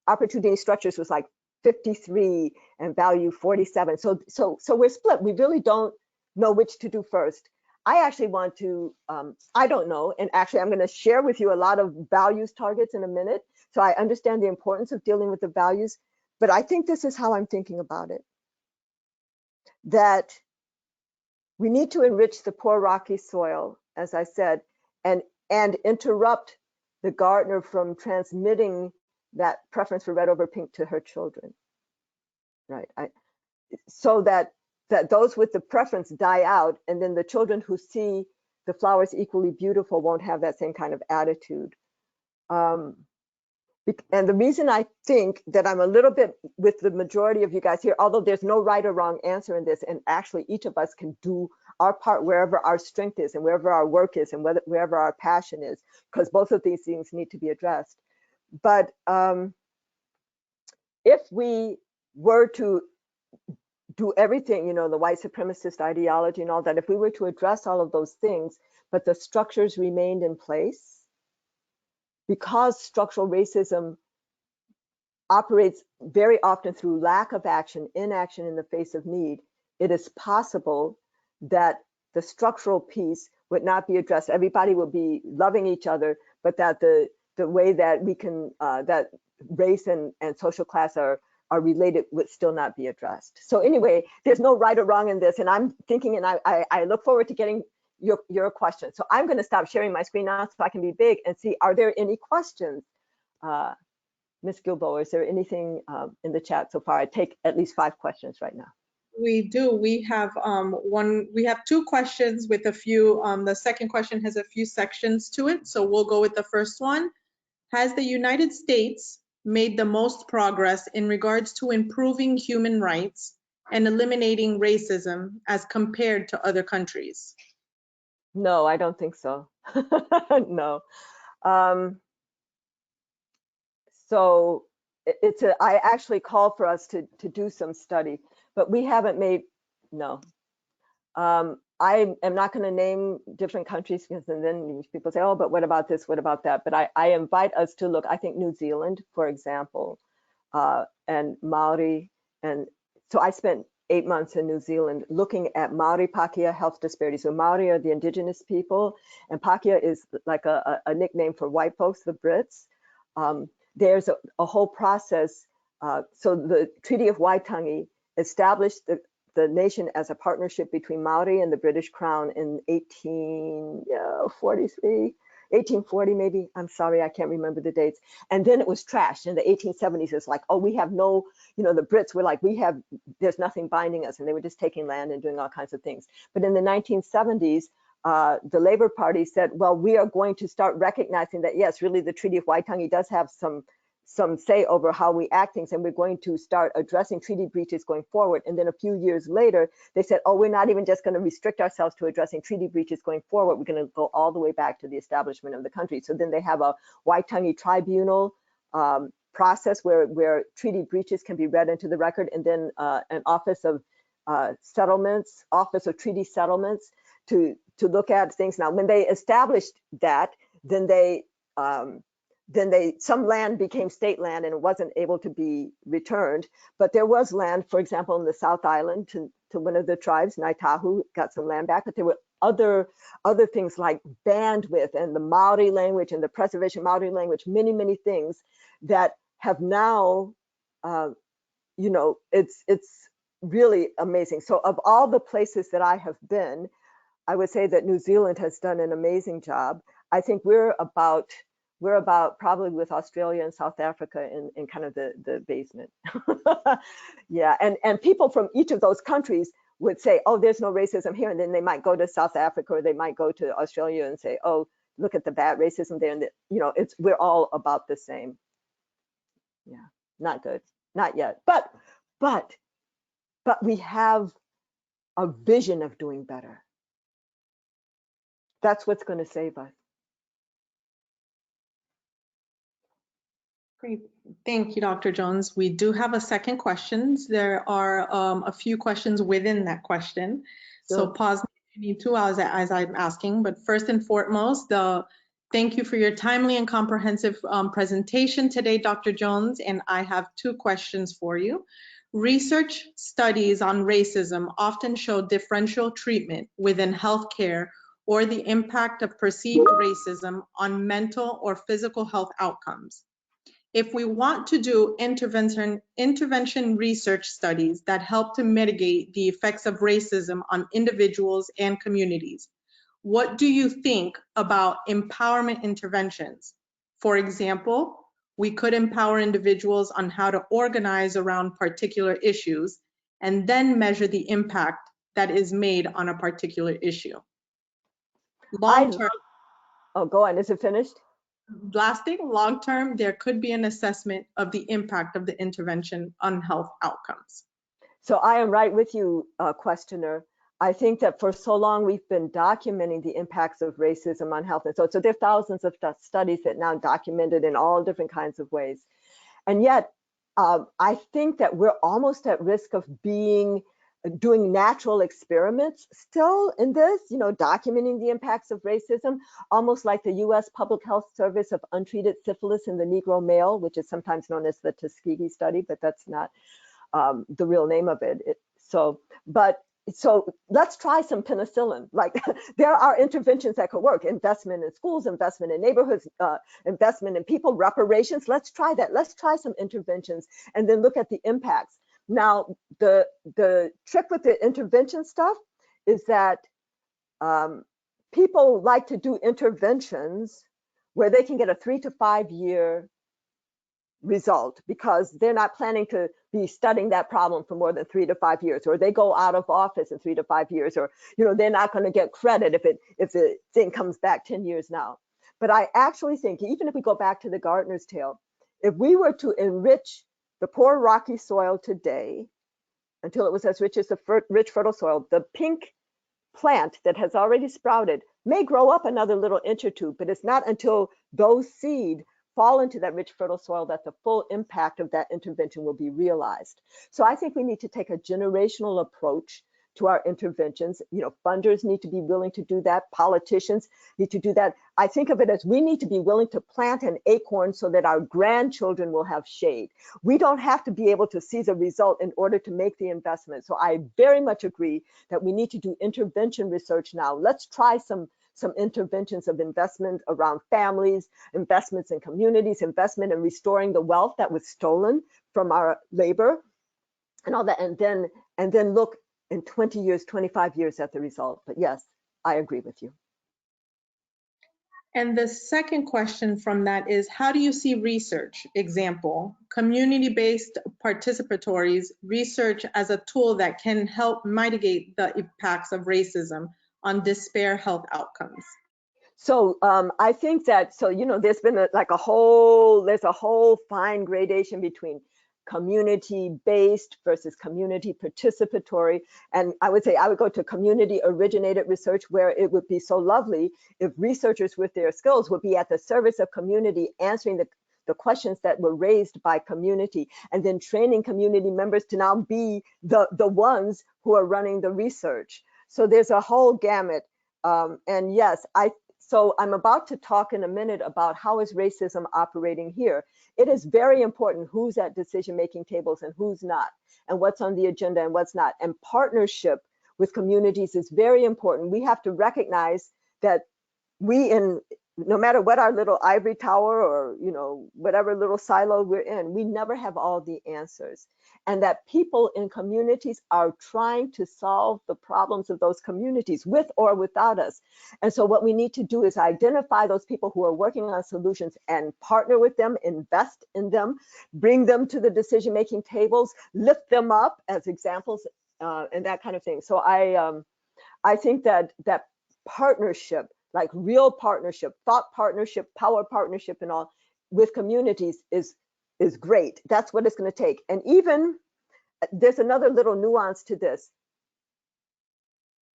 opportunity structures was like 53 and value 47. So we're split. We really don't know which to do first. I actually want to, I don't know, and actually I'm going to share with you a lot of values targets in a minute. So I understand the importance of dealing with the values, but I think this is how I'm thinking about it. That we need to enrich the poor rocky soil, as I said, and interrupt the gardener from transmitting that preference for red over pink to her children, right? So that those with the preference die out, and then the children who see the flowers equally beautiful won't have that same kind of attitude. And the reason I think that I'm a little bit with the majority of you guys here, although there's no right or wrong answer in this, and actually each of us can do our part wherever our strength is and wherever our work is and wherever our passion is, because both of these things need to be addressed. But if we were to do everything, the white supremacist ideology and all that, if we were to address all of those things, but the structures remained in place, because structural racism operates very often through lack of action, inaction in the face of need, it is possible that the structural piece would not be addressed. Everybody will be loving each other, but that the way that we can, that race and social class are related would still not be addressed. So anyway, there's no right or wrong in this. And I'm thinking, and I look forward to getting your questions. So I'm going to stop sharing my screen now so I can be big and see, are there any questions? Ms. Gilboa, is there anything in the chat so far? I take at least 5 questions right now. We do. We have we have 2 questions with a few. The second question has a few sections to it. So we'll go with the first one. Has the United States made the most progress in regards to improving human rights and eliminating racism as compared to other countries? No, I don't think so. No. So I actually call for us to do some study, but we haven't made, no. I am not going to name different countries because then people say, oh, but what about this, what about that? But I invite us to look, I think New Zealand, for example, and Maori. And so I spent 8 months in New Zealand looking at Maori Pakeha health disparities. So Maori are the indigenous people, and Pakeha is like a nickname for white folks, the Brits. There's a whole process. So the Treaty of Waitangi established the nation as a partnership between Maori and the British Crown in 1840 maybe. I'm sorry, I can't remember the dates. And then it was trashed in the 1870s. It's like, oh, we have no, the Brits were like, there's nothing binding us. And they were just taking land and doing all kinds of things. But in the 1970s, the Labour Party said, well, we are going to start recognizing that, yes, really the Treaty of Waitangi does have some say over how we act things, and we're going to start addressing treaty breaches going forward. And then a few years later, they said, oh, we're not even just going to restrict ourselves to addressing treaty breaches going forward. We're going to go all the way back to the establishment of the country. So then they have a Waitangi tribunal process where treaty breaches can be read into the record, and then an Office of Settlements, Office of Treaty Settlements to look at things. Now, when they established that, then some land became state land and it wasn't able to be returned. But there was land, for example, in the South Island to one of the tribes, Naitahu, got some land back. But there were other things like bandwidth and the Maori language and the preservation of Maori language, many things that have now, it's really amazing. So of all the places that I have been, I would say that New Zealand has done an amazing job. I think we're about probably with Australia and South Africa in kind of the basement. Yeah, and people from each of those countries would say, oh, there's no racism here. And then they might go to South Africa or they might go to Australia and say, oh, look at the bad racism there. And we're all about the same. Yeah, not good, not yet. But we have a vision of doing better. That's what's going to save us. Great. Thank you, Dr. Jones. We do have a second question. There are a few questions within that question. Sure. So pause if you need to as I'm asking. But first and foremost, thank you for your timely and comprehensive presentation today, Dr. Jones. And I have 2 questions for you. Research studies on racism often show differential treatment within healthcare or the impact of perceived racism on mental or physical health outcomes. If we want to do intervention research studies that help to mitigate the effects of racism on individuals and communities, what do you think about empowerment interventions? For example, we could empower individuals on how to organize around particular issues and then measure the impact that is made on a particular issue. Long-term. Oh, go on. Is it finished? Lasting, long-term, there could be an assessment of the impact of the intervention on health outcomes. So I am right with you, questioner. I think that for so long we've been documenting the impacts of racism on health. And so there are thousands of studies that now documented in all different kinds of ways. And yet, I think that we're almost at risk of being doing natural experiments still in this, documenting the impacts of racism, almost like the US Public Health Service of untreated syphilis in the Negro male, which is sometimes known as the Tuskegee study, but that's not the real name of it. So let's try some penicillin. Like there are interventions that could work: investment in schools, investment in neighborhoods, investment in people, reparations. Let's try that. Let's try some interventions and then look at the impacts. Now, the trick with the intervention stuff is that people like to do interventions where they can get a 3 to 5 year result because they're not planning to be studying that problem for more than 3 to 5 years, or they go out of office in 3 to 5 years, or they're not going to get credit if the thing comes back 10 years now. But I actually think, even if we go back to the gardener's tale, if we were to enrich the poor rocky soil today until it was as rich as the rich fertile soil, the pink plant that has already sprouted may grow up another little inch or two, but it's not until those seed fall into that rich fertile soil that the full impact of that intervention will be realized. So I think we need to take a generational approach to our interventions. Funders need to be willing to do that. Politicians need to do that. I think of it as we need to be willing to plant an acorn so that our grandchildren will have shade. We don't have to be able to see the result in order to make the investment. So I very much agree that we need to do intervention research now. Let's try some interventions of investment around families, investments in communities, investment in restoring the wealth that was stolen from our labor and all that, and then look in 20 years, 25 years at the result. But yes, I agree with you. And the second question from that is, how do you see research, example, community-based participatory research as a tool that can help mitigate the impacts of racism on disparate health outcomes? So I think that, there's been there's a whole fine gradation between community-based versus community participatory. And I would say I would go to community-originated research, where it would be so lovely if researchers with their skills would be at the service of community, answering the questions that were raised by community, and then training community members to now be the ones who are running the research. So there's a whole gamut. And yes, so I'm about to talk in a minute about how is racism operating here. It is very important who's at decision-making tables and who's not, and what's on the agenda and what's not. And partnership with communities is very important. We have to recognize that no matter what our little ivory tower or whatever little silo we're in, we never have all the answers. And that people in communities are trying to solve the problems of those communities with or without us. And so what we need to do is identify those people who are working on solutions and partner with them, invest in them, bring them to the decision-making tables, lift them up as examples, and that kind of thing. So I think that partnership, like real partnership, thought partnership, power partnership, and all with communities is great. That's what it's going to take. And even there's another little nuance to this.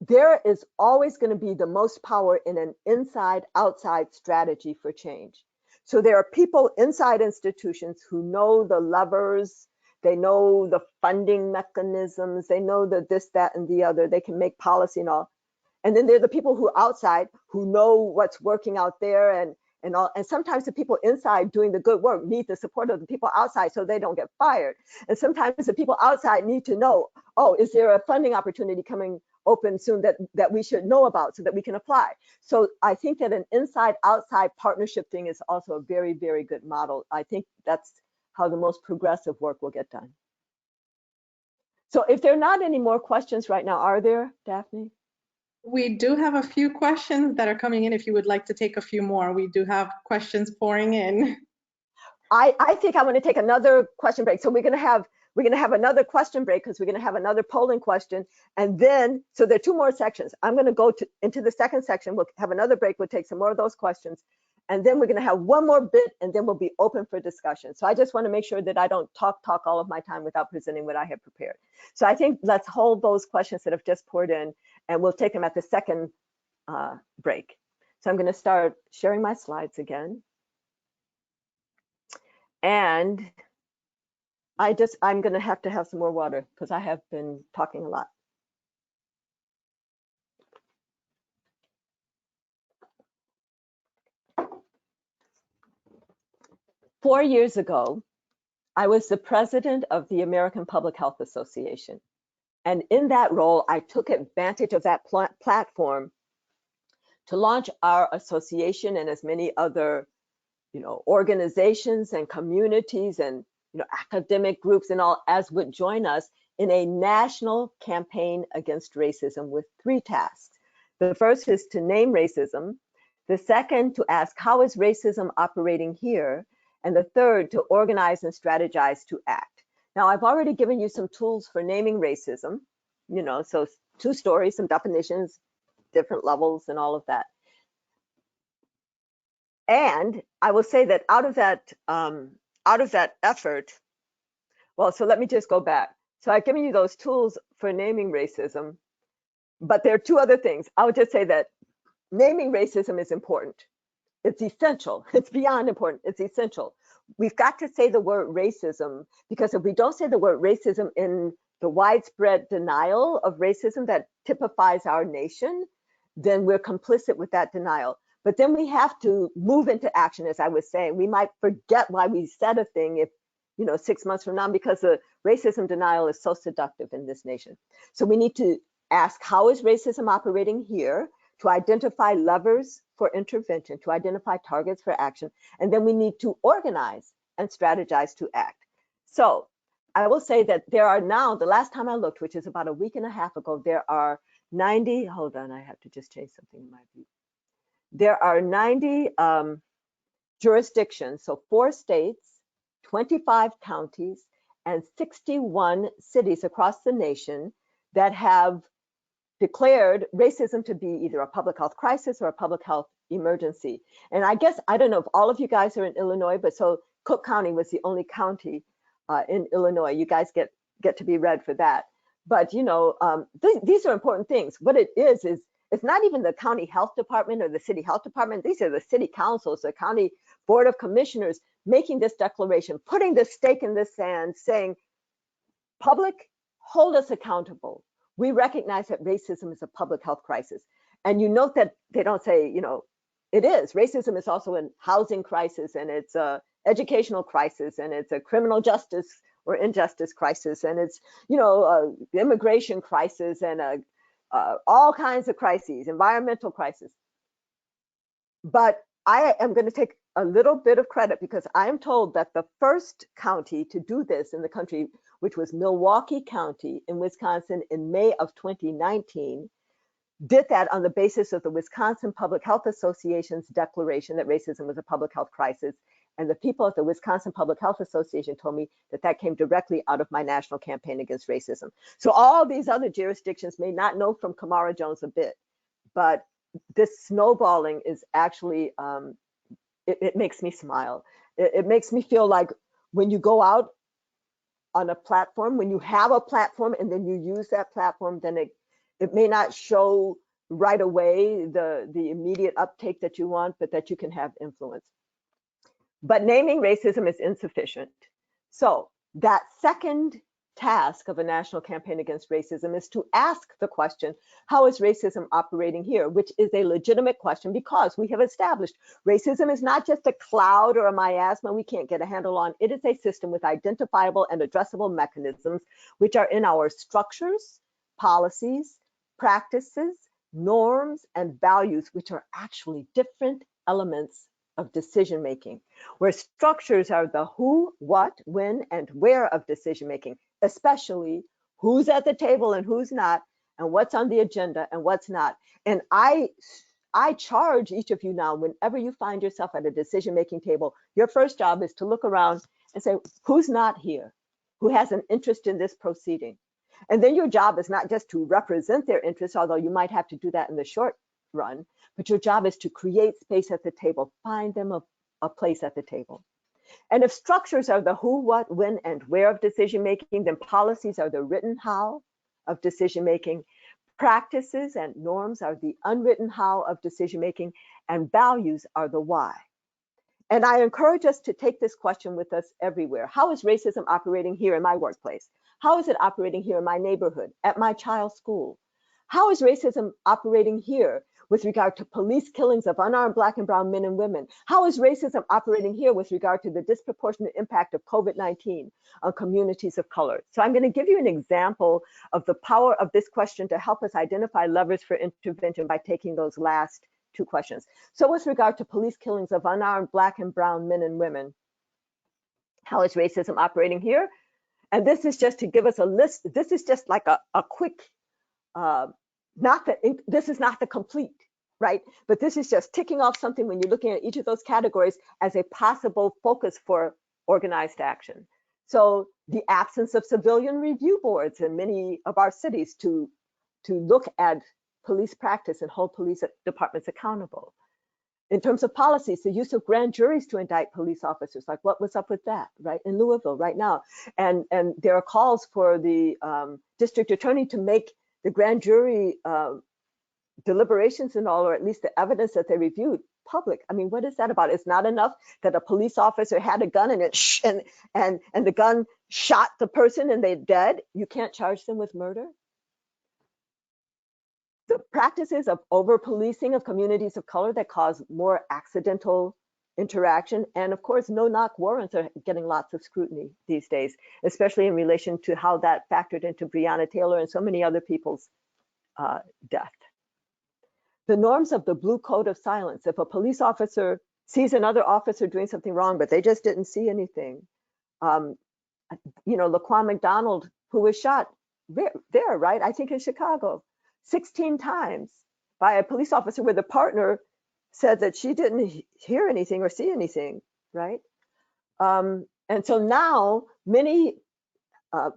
There is always going to be the most power in an inside-outside strategy for change. So there are people inside institutions who know the levers, they know the funding mechanisms, they know the this, that, and the other. They can make policy and all. And then there are the people who are outside who know what's working out there, and all. And sometimes the people inside doing the good work need the support of the people outside so they don't get fired. And sometimes the people outside need to know, oh, is there a funding opportunity coming open soon that we should know about so that we can apply? So I think that an inside-outside partnership thing is also a very, very good model. I think that's how the most progressive work will get done. So if there are not any more questions right now, are there, Daphne? We do have a few questions that are coming in. If you would like to take a few more, we do have questions pouring in. I think I want to take another question break. So we're going to have another question break because we're going to have another polling question. And then, so there are two more sections. I'm going to go into the second section. We'll have another break. We'll take some more of those questions. And then we're going to have one more bit, and then we'll be open for discussion. So I just want to make sure that I don't talk all of my time without presenting what I have prepared. So I think let's hold those questions that have just poured in, and we'll take them at the second break. So I'm going to start sharing my slides again. And I'm going to have some more water because I have been talking a lot. 4 years ago, I was the president of the American Public Health Association. And in that role, I took advantage of that platform to launch our association and as many other, organizations and communities and, academic groups and all as would join us in a national campaign against racism with 3 tasks. The first is to name racism. The second, to ask, how is racism operating here? And the third, to organize and strategize to act. Now, I've already given you some tools for naming racism, so 2 stories, some definitions, different levels and all of that. And I will say that out of that effort, well, so let me just go back. So I've given you those tools for naming racism, but there are 2 other things. I would just say that naming racism is important. It's essential. It's beyond important. It's essential. We've got to say the word racism, because if we don't say the word racism in the widespread denial of racism that typifies our nation, then we're complicit with that denial. But then we have to move into action, as I was saying. We might forget why we said a thing if, 6 months from now, because the racism denial is so seductive in this nation. So we need to ask, how is racism operating here? To identify levers for intervention, to identify targets for action, and then we need to organize and strategize to act. So I will say that there are now, the last time I looked, which is about a week and a half ago, there are 90, hold on, I have to just change something in my view. There are 90 jurisdictions, so 4 states, 25 counties, and 61 cities across the nation that have declared racism to be either a public health crisis or a public health emergency. And I guess, I don't know if all of you guys are in Illinois, but so Cook County was the only county in Illinois. You guys get to be read for that. But these are important things. What it is it's not even the county health department or the city health department. These are the city councils, the county board of commissioners making this declaration, putting the stake in the sand, saying, public, hold us accountable. We recognize that racism is a public health crisis. And you note that they don't say, it is. Racism is also a housing crisis, and it's a educational crisis, and it's a criminal justice or injustice crisis, and it's, immigration crisis, and all kinds of crises, environmental crisis. But I am going to take a little bit of credit because I am told that the first county to do this in the country, which was Milwaukee County in Wisconsin in May of 2019, did that on the basis of the Wisconsin Public Health Association's declaration that racism was a public health crisis. And the people at the Wisconsin Public Health Association told me that that came directly out of my national campaign against racism. So all these other jurisdictions may not know from Camara Jones a bit, but this snowballing is actually, it makes me smile. It makes me feel like when you go out on a platform, when you have a platform and then you use that platform, then it may not show right away the immediate uptake that you want, but that you can have influence. But naming racism is insufficient. So that second task of a national campaign against racism is to ask the question, how is racism operating here? Which is a legitimate question because we have established racism is not just a cloud or a miasma we can't get a handle on. It is a system with identifiable and addressable mechanisms, which are in our structures, policies, practices, norms, and values, which are actually different elements of decision making, where structures are the who, what, when, and where of decision making, especially who's at the table and who's not, and what's on the agenda and what's not. And I charge each of you now, whenever you find yourself at a decision making table, your first job is to look around and say, who's not here? Who has an interest in this proceeding? And then your job is not just to represent their interests, although you might have to do that in the short run, but your job is to create space at the table, find them a place at the table. And if structures are the who, what, when, and where of decision making, then policies are the written how of decision making, practices and norms are the unwritten how of decision making, and values are the why. And I encourage us to take this question with us everywhere. How is racism operating here in my workplace? How is it operating here in my neighborhood, at my child's school? How is racism operating here with regard to police killings of unarmed Black and brown men and women? How is racism operating here with regard to the disproportionate impact of COVID-19 on communities of color? So I'm going to give you an example of the power of this question to help us identify levers for intervention by taking those last two questions. So with regard to police killings of unarmed Black and brown men and women, how is racism operating here? And this is just to give us a list. This is just like a quick, this is not the complete, right? But this is just ticking off something when you're looking at each of those categories as a possible focus for organized action. So the absence of civilian review boards in many of our cities to look at police practice and hold police departments accountable. In terms of policies, the use of grand juries to indict police officers, like what was up with that, right? In Louisville right now. And there are calls for the district attorney to make the grand jury deliberations and all, or at least the evidence that they reviewed, public. I mean, what is that about? It's not enough that a police officer had a gun and the gun shot the person and they're dead. You can't charge them with murder. The practices of over-policing of communities of color that cause more accidental interaction. And of course, no-knock warrants are getting lots of scrutiny these days, especially in relation to how that factored into Breonna Taylor and so many other people's death. The norms of the blue code of silence. If a police officer sees another officer doing something wrong, but they just didn't see anything. You know, Laquan McDonald, who was shot there, right? I think in Chicago. 16 times by a police officer where the partner said that she didn't hear anything or see anything, right? And so now many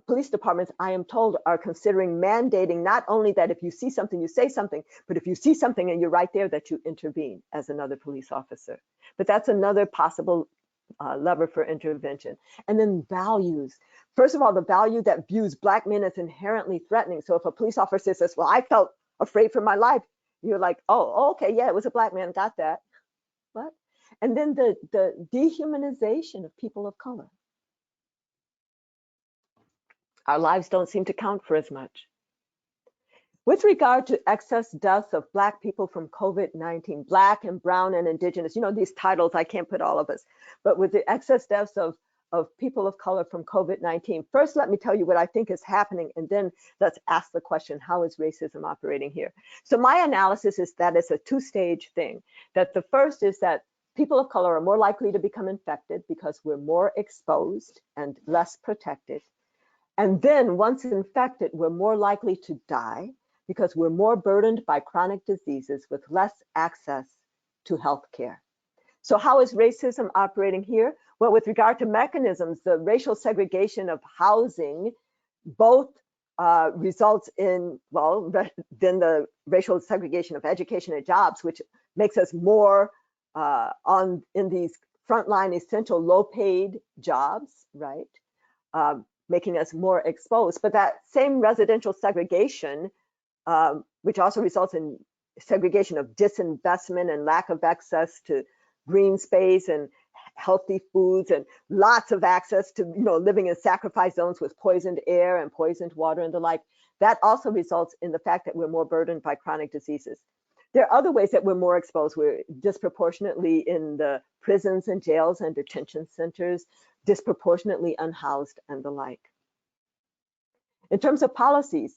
police departments, I am told, are considering mandating not only that if you see something, you say something, but if you see something and you're right there, that you intervene as another police officer. But that's another possible lever for intervention. And then values. First of all, the value that views Black men as inherently threatening. So if a police officer says, well, I felt afraid for my life, you're like, oh, okay, yeah, it was a Black man, got that. What? And then the dehumanization of people of color. Our lives don't seem to count for as much. With regard to excess deaths of Black people from COVID-19, Black and brown and indigenous, you know, these titles, I can't put all of us, but with the excess deaths of people of color from COVID-19, first, let me tell you what I think is happening, and then let's ask the question, how is racism operating here? So my analysis is that it's a two-stage thing, that the first is that people of color are more likely to become infected because we're more exposed and less protected. And then once infected, we're more likely to die because we're more burdened by chronic diseases with less access to health care. So how is racism operating here? Well, with regard to mechanisms, the racial segregation of housing both results in, well, then the racial segregation of education and jobs, which makes us more in these frontline essential low-paid jobs, right? Making us more exposed. But that same residential segregation, which also results in segregation of disinvestment and lack of access to green space and healthy foods and lots of access to, you know, living in sacrifice zones with poisoned air and poisoned water and the like, that also results in the fact that we're more burdened by chronic diseases. There are other ways that we're more exposed. We're disproportionately in the prisons and jails and detention centers, disproportionately unhoused and the like. In terms of policies,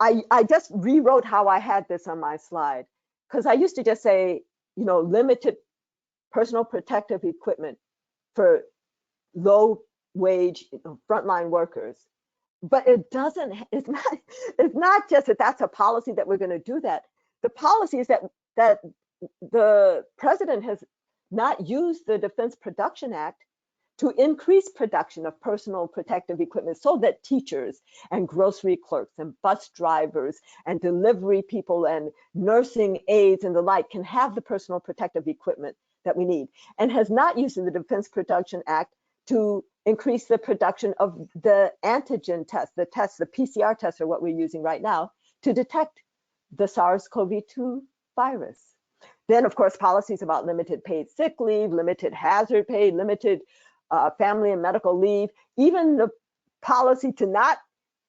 I just rewrote how I had this on my slide, because I used to just say, you know, limited personal protective equipment for low wage, you know, frontline workers. But it doesn't, it's not just that that's a policy that we're going to do that. The policy is that the president has not used the Defense Production Act to increase production of personal protective equipment so that teachers and grocery clerks and bus drivers and delivery people and nursing aides and the like can have the personal protective equipment that we need, and has not used the Defense Production Act to increase the production of the antigen test, the PCR tests are what we're using right now to detect the SARS-CoV-2 virus. Then, of course, policies about limited paid sick leave, limited hazard pay, limited family and medical leave, even the policy to not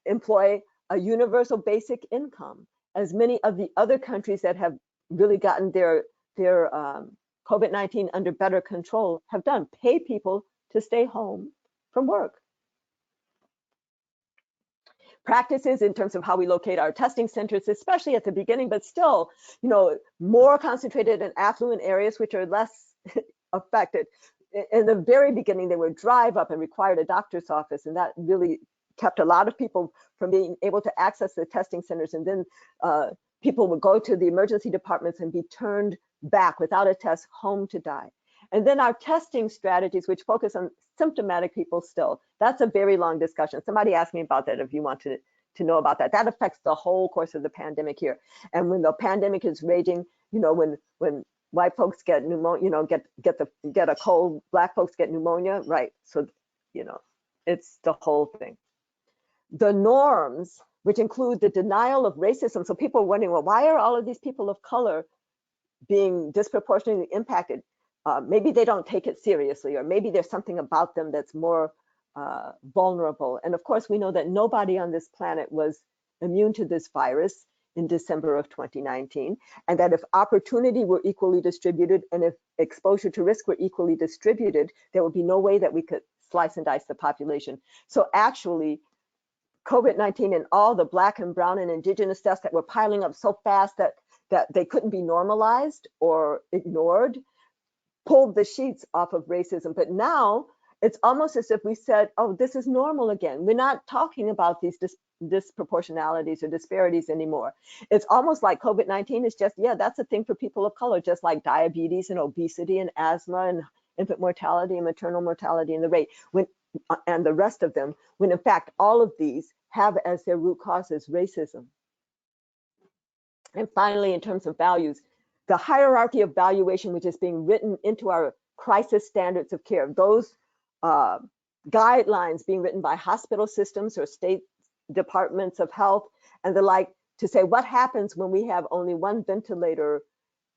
employ a universal basic income, as many of the other countries that have really gotten their COVID-19 under better control have done, pay people to stay home from work. Practices in terms of how we locate our testing centers, especially at the beginning, but still, you know, more concentrated in affluent areas, which are less affected. In the very beginning, they would drive up and required a doctor's office, and that really kept a lot of people from being able to access the testing centers. And then people would go to the emergency departments and be turned back without a test home to die. And then our testing strategies, which focus on symptomatic people still, that's a very long discussion. Somebody asked me about that if you want to know about that. That affects the whole course of the pandemic here. And when the pandemic is raging, you know, when white folks get pneumonia, you know, get a cold, black folks get pneumonia, right? So, you know, it's the whole thing. The norms, which include the denial of racism. So people are wondering, well, why are all of these people of color being disproportionately impacted? Maybe they don't take it seriously, or maybe there's something about them that's more vulnerable. And of course, we know that nobody on this planet was immune to this virus in December of 2019, and that if opportunity were equally distributed and if exposure to risk were equally distributed, there would be no way that we could slice and dice the population. So actually, COVID-19 and all the Black and Brown and Indigenous deaths that were piling up so fast that they couldn't be normalized or ignored, pulled the sheets off of racism. But now it's almost as if we said, oh, this is normal again. We're not talking about these disproportionalities or disparities anymore. It's almost like COVID-19 is just, yeah, that's a thing for people of color, just like diabetes and obesity and asthma and infant mortality and maternal mortality and the rate, and the rest of them, when in fact, all of these have as their root causes racism. And finally, in terms of values, the hierarchy of valuation, which is being written into our crisis standards of care, those guidelines being written by hospital systems or state departments of health and the like, to say what happens when we have only one ventilator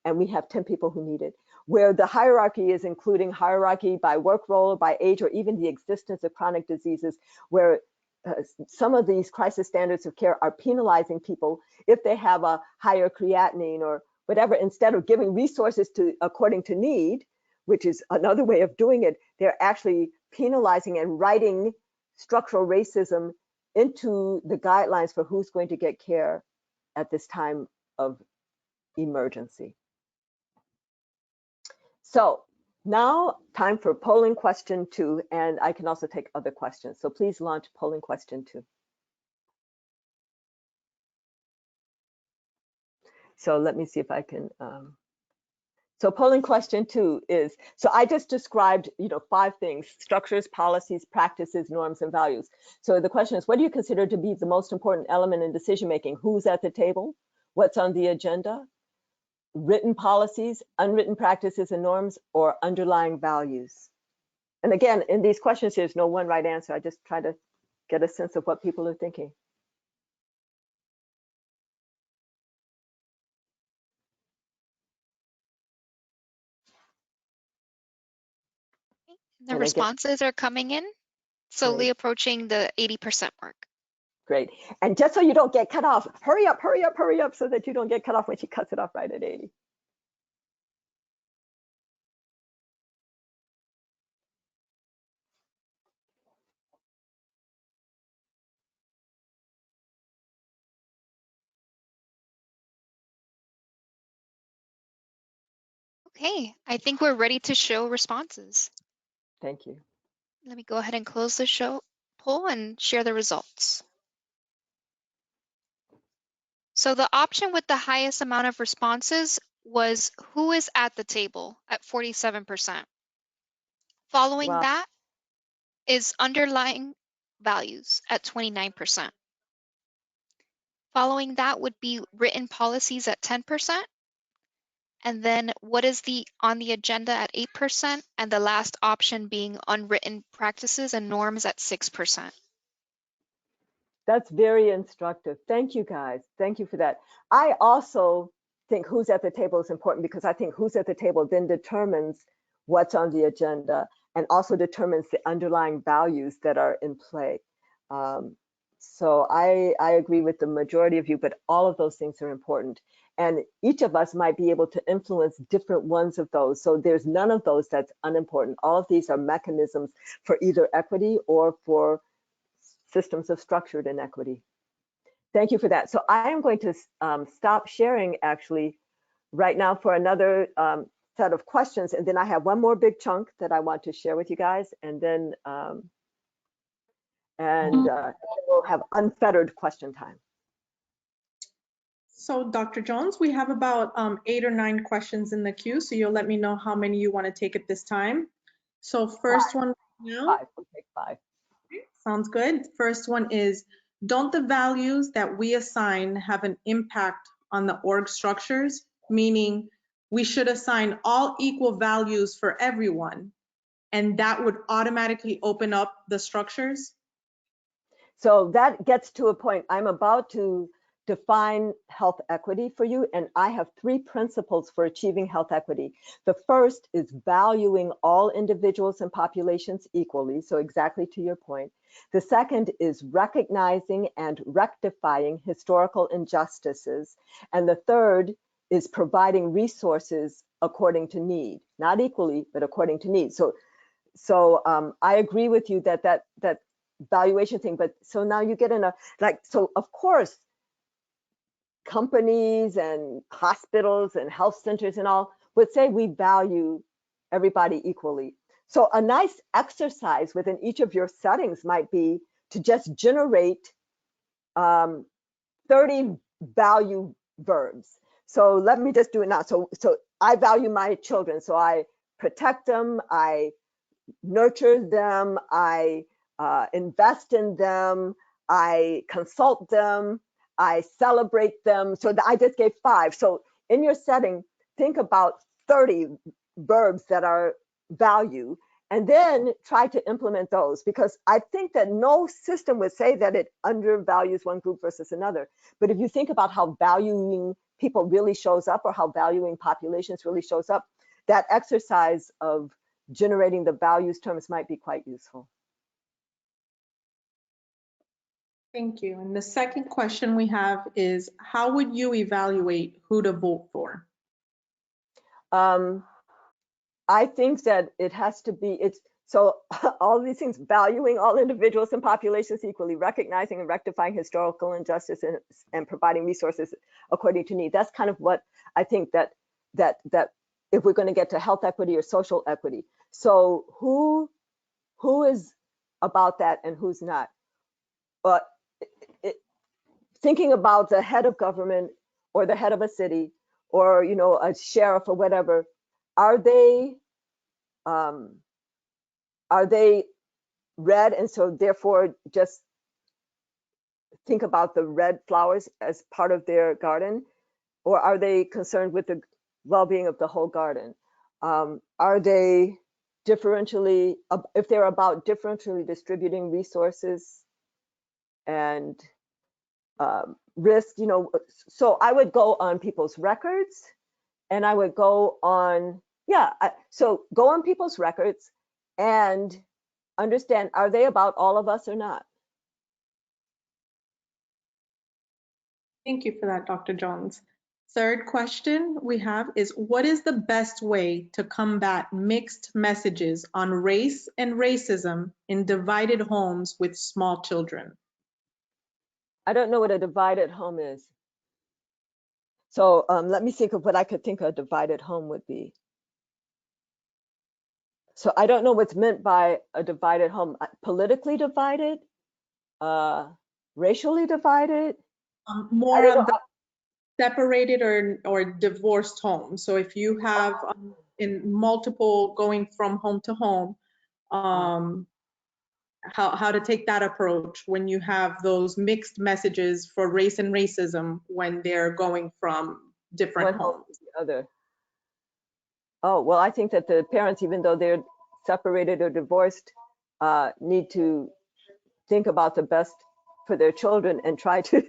and we have 10 people who need it, where the hierarchy is including hierarchy by work role, by age, or even the existence of chronic diseases, where some of these crisis standards of care are penalizing people if they have a higher creatinine or whatever. Instead of giving resources to according to need, which is another way of doing it, they're actually penalizing and writing structural racism into the guidelines for who's going to get care at this time of emergency. So now time for polling question 2, and I can also take other questions. So please launch polling question 2. So let me see if I can. So polling question 2 is, so I just described, 5 things: structures, policies, practices, norms, and values. So the question is, what do you consider to be the most important element in decision making? Who's at the table? What's on the agenda? Written policies, unwritten practices and norms, or underlying values? And again, in these questions, there's no one right answer. I just try to get a sense of what people are thinking. The responses are coming in, slowly approaching the 80% mark. Great. And just so you don't get cut off, hurry up, hurry up, hurry up, so that you don't get cut off when she cuts it off right at 80. Okay, I think we're ready to show responses. Thank you. Let me go ahead and close the show poll and share the results. So the option with the highest amount of responses was who is at the table at 47%. Following that is underlying values at 29%. Following that would be written policies at 10%. And then what is on the agenda at 8%, and the last option being unwritten practices and norms at 6%. That's very instructive. Thank you, guys. Thank you for that. I also think who's at the table is important, because I think who's at the table then determines what's on the agenda and also determines the underlying values that are in play. So I agree with the majority of you, but all of those things are important. And each of us might be able to influence different ones of those. So there's none of those that's unimportant. All of these are mechanisms for either equity or for systems of structured inequity. Thank you for that. So I am going to stop sharing actually right now for another set of questions. And then I have one more big chunk that I want to share with you guys. And then we'll have unfettered question time. So Dr. Jones, we have about 8 or 9 questions in the queue, so you'll let me know how many you want to take at this time. So first one now. 5, we'll take 5. Sounds good. First one is, don't the values that we assign have an impact on the org structures? Meaning we should assign all equal values for everyone, and that would automatically open up the structures? So that gets to a point. I'm about to define health equity for you, and I have 3 principles for achieving health equity. The first is valuing all individuals and populations equally, so exactly to your point. The second is recognizing and rectifying historical injustices. And the third is providing resources according to need, not equally, but according to need. So I agree with you that valuation thing, but so now you get in a, like, so of course, companies and hospitals and health centers and all would say we value everybody equally. So a nice exercise within each of your settings might be to just generate 30 value verbs. So let me just do it now. So I value my children. So I protect them, I nurture them, I invest in them, I consult them, I celebrate them. So I just gave 5. So in your setting, think about 30 verbs that are value, and then try to implement those, because I think that no system would say that it undervalues one group versus another. But if you think about how valuing people really shows up, or how valuing populations really shows up, that exercise of generating the values terms might be quite useful. Thank you. And the second question we have is, how would you evaluate who to vote for? I think that it has to be, so all these things, valuing all individuals and populations equally, recognizing and rectifying historical injustice, and providing resources according to need. That's kind of what I think that if we're going to get to health equity or social equity. So who is about that and who's not? But thinking about the head of government or the head of a city, or a sheriff or whatever, are they red, and so therefore just think about the red flowers as part of their garden? Or are they concerned with the well-being of the whole garden? Are they differentially, if they're about differentially distributing resources and risk, so I would go on people's records, and I would go on, so go on people's records and understand, are they about all of us or not? Thank you for that, Dr. Jones. Third question we have is, what is the best way to combat mixed messages on race and racism in divided homes with small children? I don't know what a divided home is. So let me think of what I could think a divided home would be. So I don't know what's meant by a divided home. Politically divided? Racially divided? More on the separated or divorced homes. So if you have in multiple going from home to home, how to take that approach when you have those mixed messages for race and racism when they're going from different homes to the other. Oh, well, I think that the parents, even though they're separated or divorced, need to think about the best for their children and try to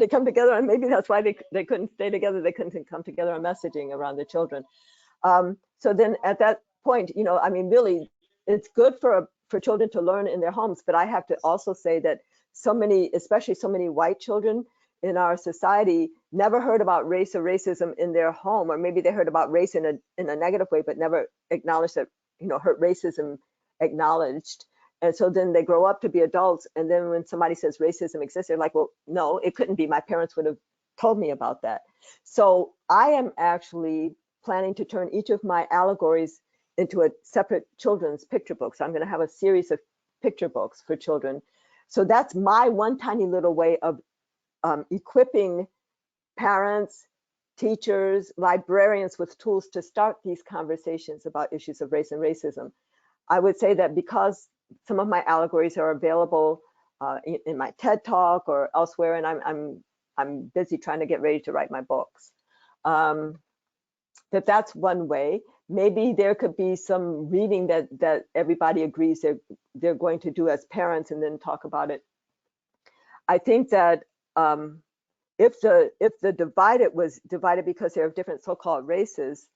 come together. And maybe that's why they couldn't stay together. They couldn't come together on messaging around their children. So then at that point, I mean, really, it's good for children to learn in their homes. But I have to also say that so many, especially so many white children in our society, never heard about race or racism in their home, or maybe they heard about race in a negative way, but never acknowledged that, heard racism acknowledged. And so then they grow up to be adults, and then when somebody says racism exists, they're like, well, no, it couldn't be. My parents would have told me about that. So I am actually planning to turn each of my allegories into a separate children's picture book. So I'm going to have a series of picture books for children. So that's my one tiny little way of equipping parents, teachers, librarians with tools to start these conversations about issues of race and racism. I would say that because some of my allegories are available in my TED Talk or elsewhere, and I'm busy trying to get ready to write my books. That's one way. Maybe there could be some reading that everybody agrees they're going to do as parents, and then talk about it. I think that if the divided was divided because they're of different so-called races,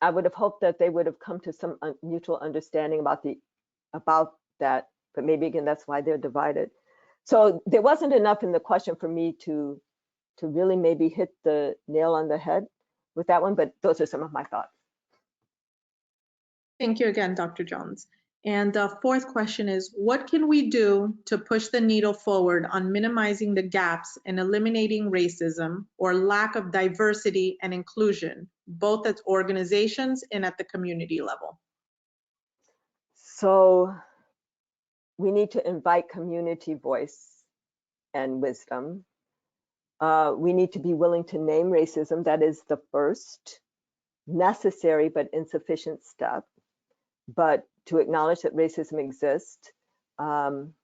I would have hoped that they would have come to some mutual understanding about that. But maybe again, that's why they're divided. So there wasn't enough in the question for me to really maybe hit the nail on the head with that one, but those are some of my thoughts. Thank you again, Dr. Jones. And the fourth question is, what can we do to push the needle forward on minimizing the gaps and eliminating racism or lack of diversity and inclusion, both at organizations and at the community level? So we need to invite community voice and wisdom. We need to be willing to name racism. That is the first necessary but insufficient step. But to acknowledge that racism exists, and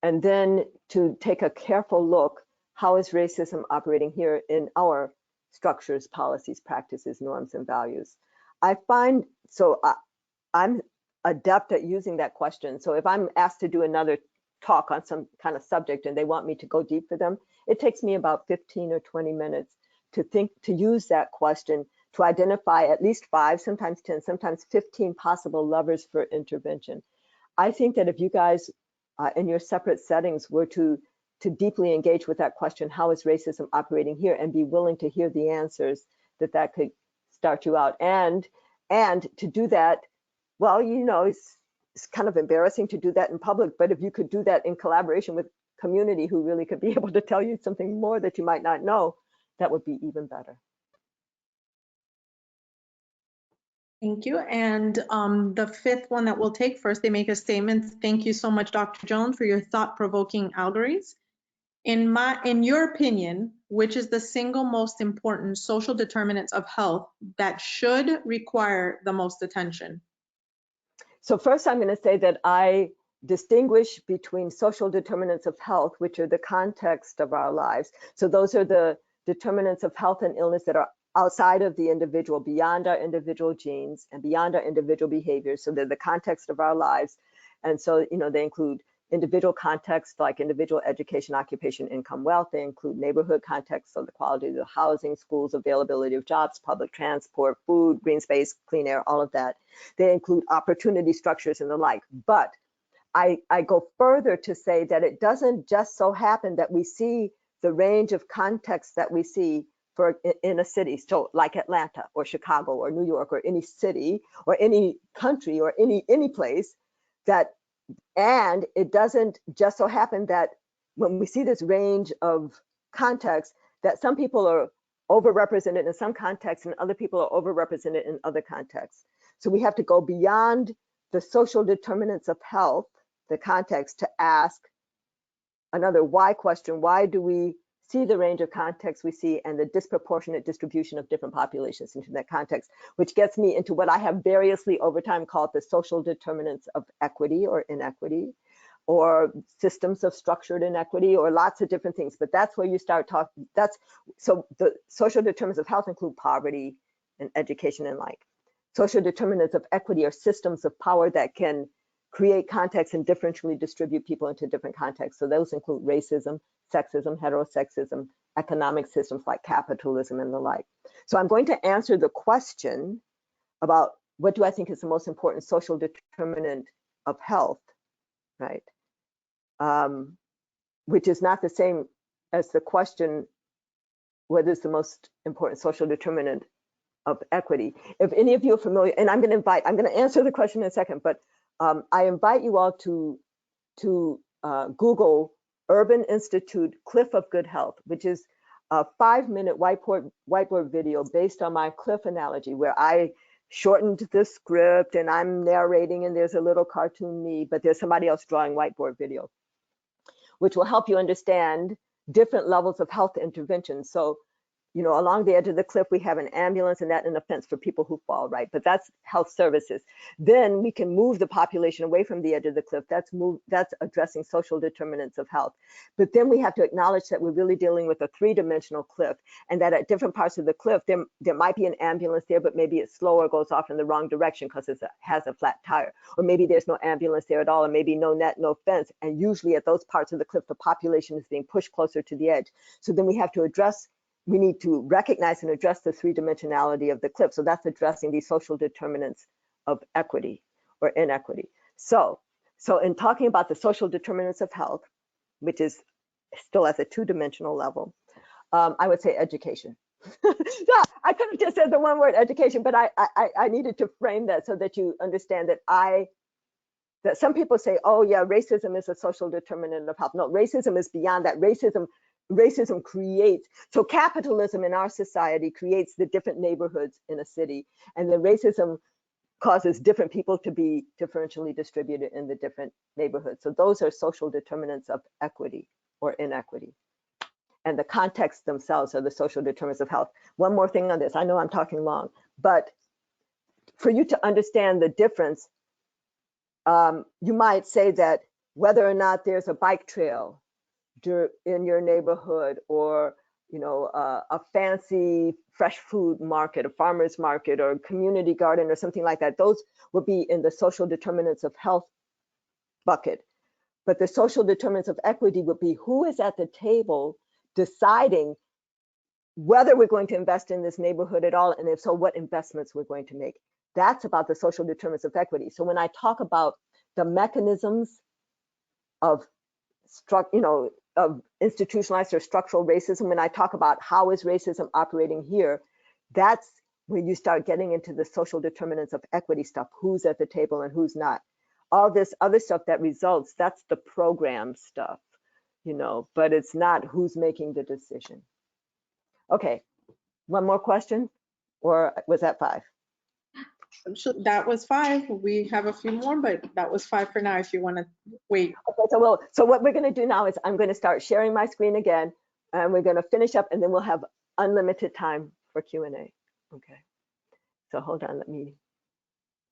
then to take a careful look, how is racism operating here in our structures, policies, practices, norms, and values? I find, so I'm adept at using that question. So if I'm asked to do another talk on some kind of subject and they want me to go deep for them, it takes me about 15 or 20 minutes to use that question to identify at least 5, sometimes 10, sometimes 15 possible levers for intervention. I think that if you guys in your separate settings were to deeply engage with that question, how is racism operating here, and be willing to hear the answers, that could start you out. And to do that, well, it's kind of embarrassing to do that in public, but if you could do that in collaboration with community who really could be able to tell you something more that you might not know, that would be even better. Thank you. And the fifth one that we'll take first, they make a statement. Thank you so much, Dr. Jones, for your thought-provoking allegories. In your opinion, which is the single most important social determinants of health that should require the most attention? So first, I'm going to say that I distinguish between social determinants of health, which are the context of our lives. So those are the determinants of health and illness that are outside of the individual, beyond our individual genes and beyond our individual behaviors. So they're the context of our lives. And so, they include individual context, like individual education, occupation, income, wealth. They include neighborhood context, so the quality of the housing, schools, availability of jobs, public transport, food, green space, clean air, all of that. They include opportunity structures and the like. But I go further to say that it doesn't just so happen that we see the range of contexts that we see in a city, so like Atlanta or Chicago or New York or any city or any country or any place, and it doesn't just so happen that when we see this range of contexts, that some people are overrepresented in some contexts and other people are overrepresented in other contexts. So we have to go beyond the social determinants of health, the context, to ask another why question. Why do we see the range of contexts we see and the disproportionate distribution of different populations into that context, which gets me into what I have variously over time called the social determinants of equity or inequity, or systems of structured inequity, or lots of different things. But that's where you start talking. So the social determinants of health include poverty and education and like. Social determinants of equity are systems of power that can create context and differentially distribute people into different contexts. So those include racism, sexism, heterosexism, economic systems like capitalism and the like. So I'm going to answer the question about what do I think is the most important social determinant of health, right? which is not the same as the question, what is the most important social determinant of equity? If any of you are familiar, and I'm going to answer the question in a second, but I invite you all to Google Urban Institute Cliff of Good Health, which is a 5-minute whiteboard video based on my cliff analogy, where I shortened the script and I'm narrating and there's a little cartoon me, but there's somebody else drawing whiteboard video, which will help you understand different levels of health intervention. So, you know, along the edge of the cliff, we have an ambulance and that and a fence for people who fall, right? But that's health services. Then we can move the population away from the edge of the cliff. That's addressing social determinants of health. But then we have to acknowledge that we're really dealing with a 3-dimensional cliff, and that at different parts of the cliff, there might be an ambulance there, but maybe it's slower, goes off in the wrong direction because it has a flat tire. Or maybe there's no ambulance there at all, and maybe no net, no fence. And usually at those parts of the cliff, the population is being pushed closer to the edge. So then we have to we need to recognize and address the 3-dimensionality of the cliff. So that's addressing these social determinants of equity or inequity. So in talking about the social determinants of health, which is still at the 2-dimensional level, I would say education. Yeah, I could have just said the one word education, but I needed to frame that so that you understand that some people say, oh yeah, racism is a social determinant of health. No, racism is beyond that. Racism creates, so capitalism in our society creates the different neighborhoods in a city, and then racism causes different people to be differentially distributed in the different neighborhoods. So those are social determinants of equity or inequity. And the context themselves are the social determinants of health. One more thing on this, I know I'm talking long, but for you to understand the difference, you might say that whether or not there's a bike trail in your neighborhood, or you know, a fancy fresh food market, a farmer's market, or a community garden or something like that, those would be in the social determinants of health bucket. But the social determinants of equity would be who is at the table deciding whether we're going to invest in this neighborhood at all, and if so, what investments we're going to make. That's about the social determinants of equity. So when I talk about the mechanisms of of institutionalized or structural racism, when I talk about how is racism operating here, that's when you start getting into the social determinants of equity stuff, who's at the table and who's not. All this other stuff that results, that's the program stuff, you know, but it's not who's making the decision. Okay, one more question, or was that 5? That was 5. We have a few more, but that was 5 for now if you want to wait. Okay, so what we're going to do now is I'm going to start sharing my screen again, and we're going to finish up, and then we'll have unlimited time for Q&A. Okay, so hold on, let me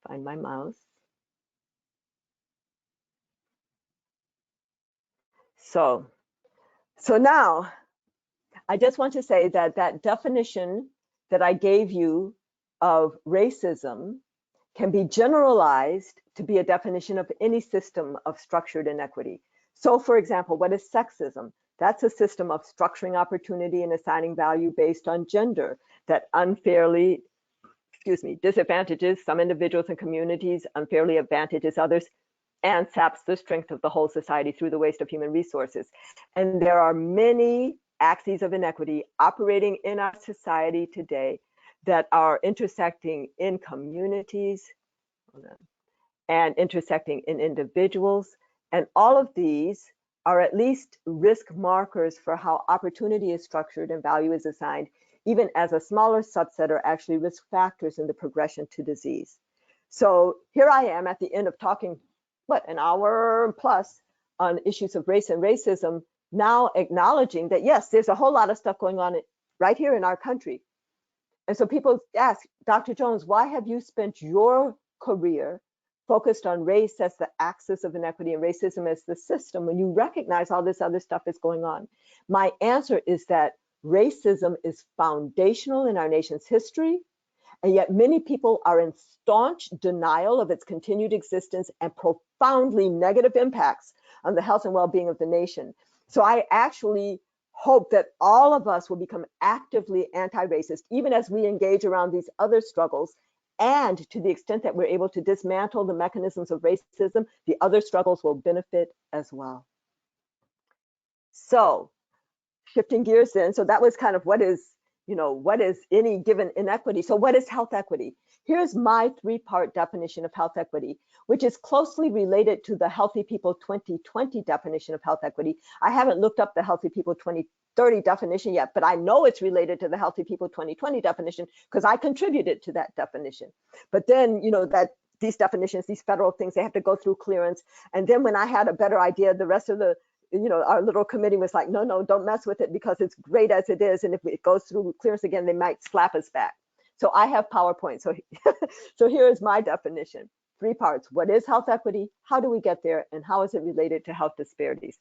find my mouse. So now I just want to say that that definition that I gave you of racism can be generalized to be a definition of any system of structured inequity. So for example, what is sexism? That's a system of structuring opportunity and assigning value based on gender that unfairly, disadvantages some individuals and communities, unfairly advantages others, and saps the strength of the whole society through the waste of human resources. And there are many axes of inequity operating in our society today that are intersecting in communities and intersecting in individuals. And all of these are at least risk markers for how opportunity is structured and value is assigned, even as a smaller subset are actually risk factors in the progression to disease. So here I am at the end of talking, an hour plus on issues of race and racism, now acknowledging that yes, there's a whole lot of stuff going on right here in our country. And so people ask, Dr. Jones, why have you spent your career focused on race as the axis of inequity and racism as the system when you recognize all this other stuff is going on? My answer is that racism is foundational in our nation's history, and yet many people are in staunch denial of its continued existence and profoundly negative impacts on the health and well-being of the nation. So I actually hope that all of us will become actively anti-racist, even as we engage around these other struggles. And to the extent that we're able to dismantle the mechanisms of racism, the other struggles will benefit as well. So shifting gears then, so that was kind of what is any given inequity. So what is health equity? Here's my three-part definition of health equity, which is closely related to the Healthy People 2020 definition of health equity. I haven't looked up the Healthy People 2030 definition yet, but I know it's related to the Healthy People 2020 definition because I contributed to that definition. But then, that these definitions, these federal things, they have to go through clearance. And then when I had a better idea, the rest of the our little committee was like, no, don't mess with it because it's great as it is. And if it goes through clearance again, they might slap us back. So I have PowerPoint. So, so here is my definition. 3 parts. What is health equity? How do we get there? And how is it related to health disparities?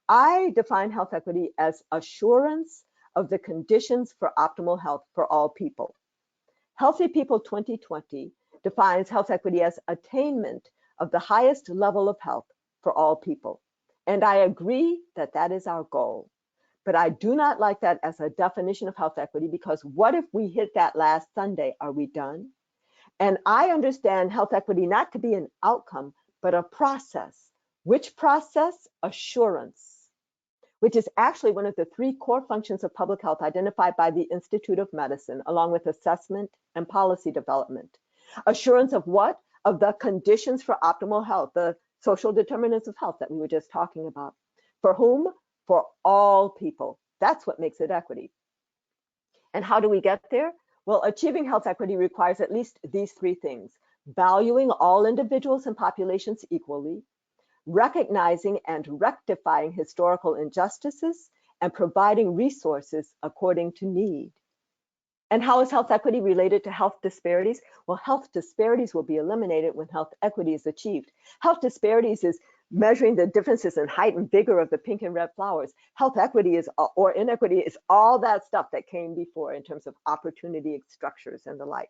I define health equity as assurance of the conditions for optimal health for all people. Healthy People 2020 defines health equity as attainment of the highest level of health for all people. And I agree that that is our goal. But I do not like that as a definition of health equity, because what if we hit that last Sunday? Are we done? And I understand health equity not to be an outcome, but a process. Which process? Assurance, which is actually one of the 3 core functions of public health identified by the Institute of Medicine, along with assessment and policy development. Assurance of what? Of the conditions for optimal health, the social determinants of health that we were just talking about. For whom? For all people. That's what makes it equity. And how do we get there? Well, achieving health equity requires at least these 3 things: valuing all individuals and populations equally, recognizing and rectifying historical injustices, and providing resources according to need. And how is health equity related to health disparities? Well, health disparities will be eliminated when health equity is achieved. Health disparities is measuring the differences in height and vigor of the pink and red flowers. Health equity is, or inequity, is all that stuff that came before in terms of opportunity structures and the like.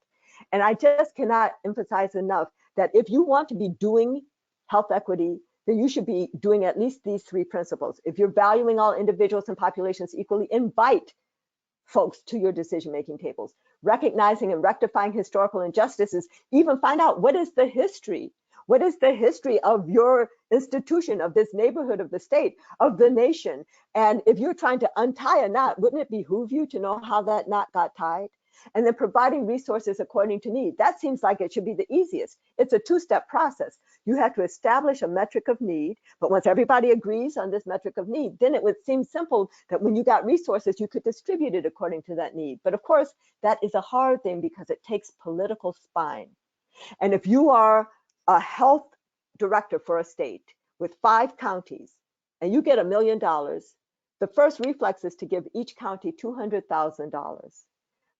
And I just cannot emphasize enough that if you want to be doing health equity, then you should be doing at least these 3 principles. If you're valuing all individuals and populations equally, invite folks to your decision-making tables. Recognizing and rectifying historical injustices, even find out what is the history. What is the history of your institution, of this neighborhood, of the state, of the nation? And if you're trying to untie a knot, wouldn't it behoove you to know how that knot got tied? And then providing resources according to need. That seems like it should be the easiest. It's a 2-step process. You have to establish a metric of need, but once everybody agrees on this metric of need, then it would seem simple that when you got resources, you could distribute it according to that need. But of course, that is a hard thing because it takes political spine. And if you are a health director for a state with 5 counties and you get $1 million, the first reflex is to give each county $200,000.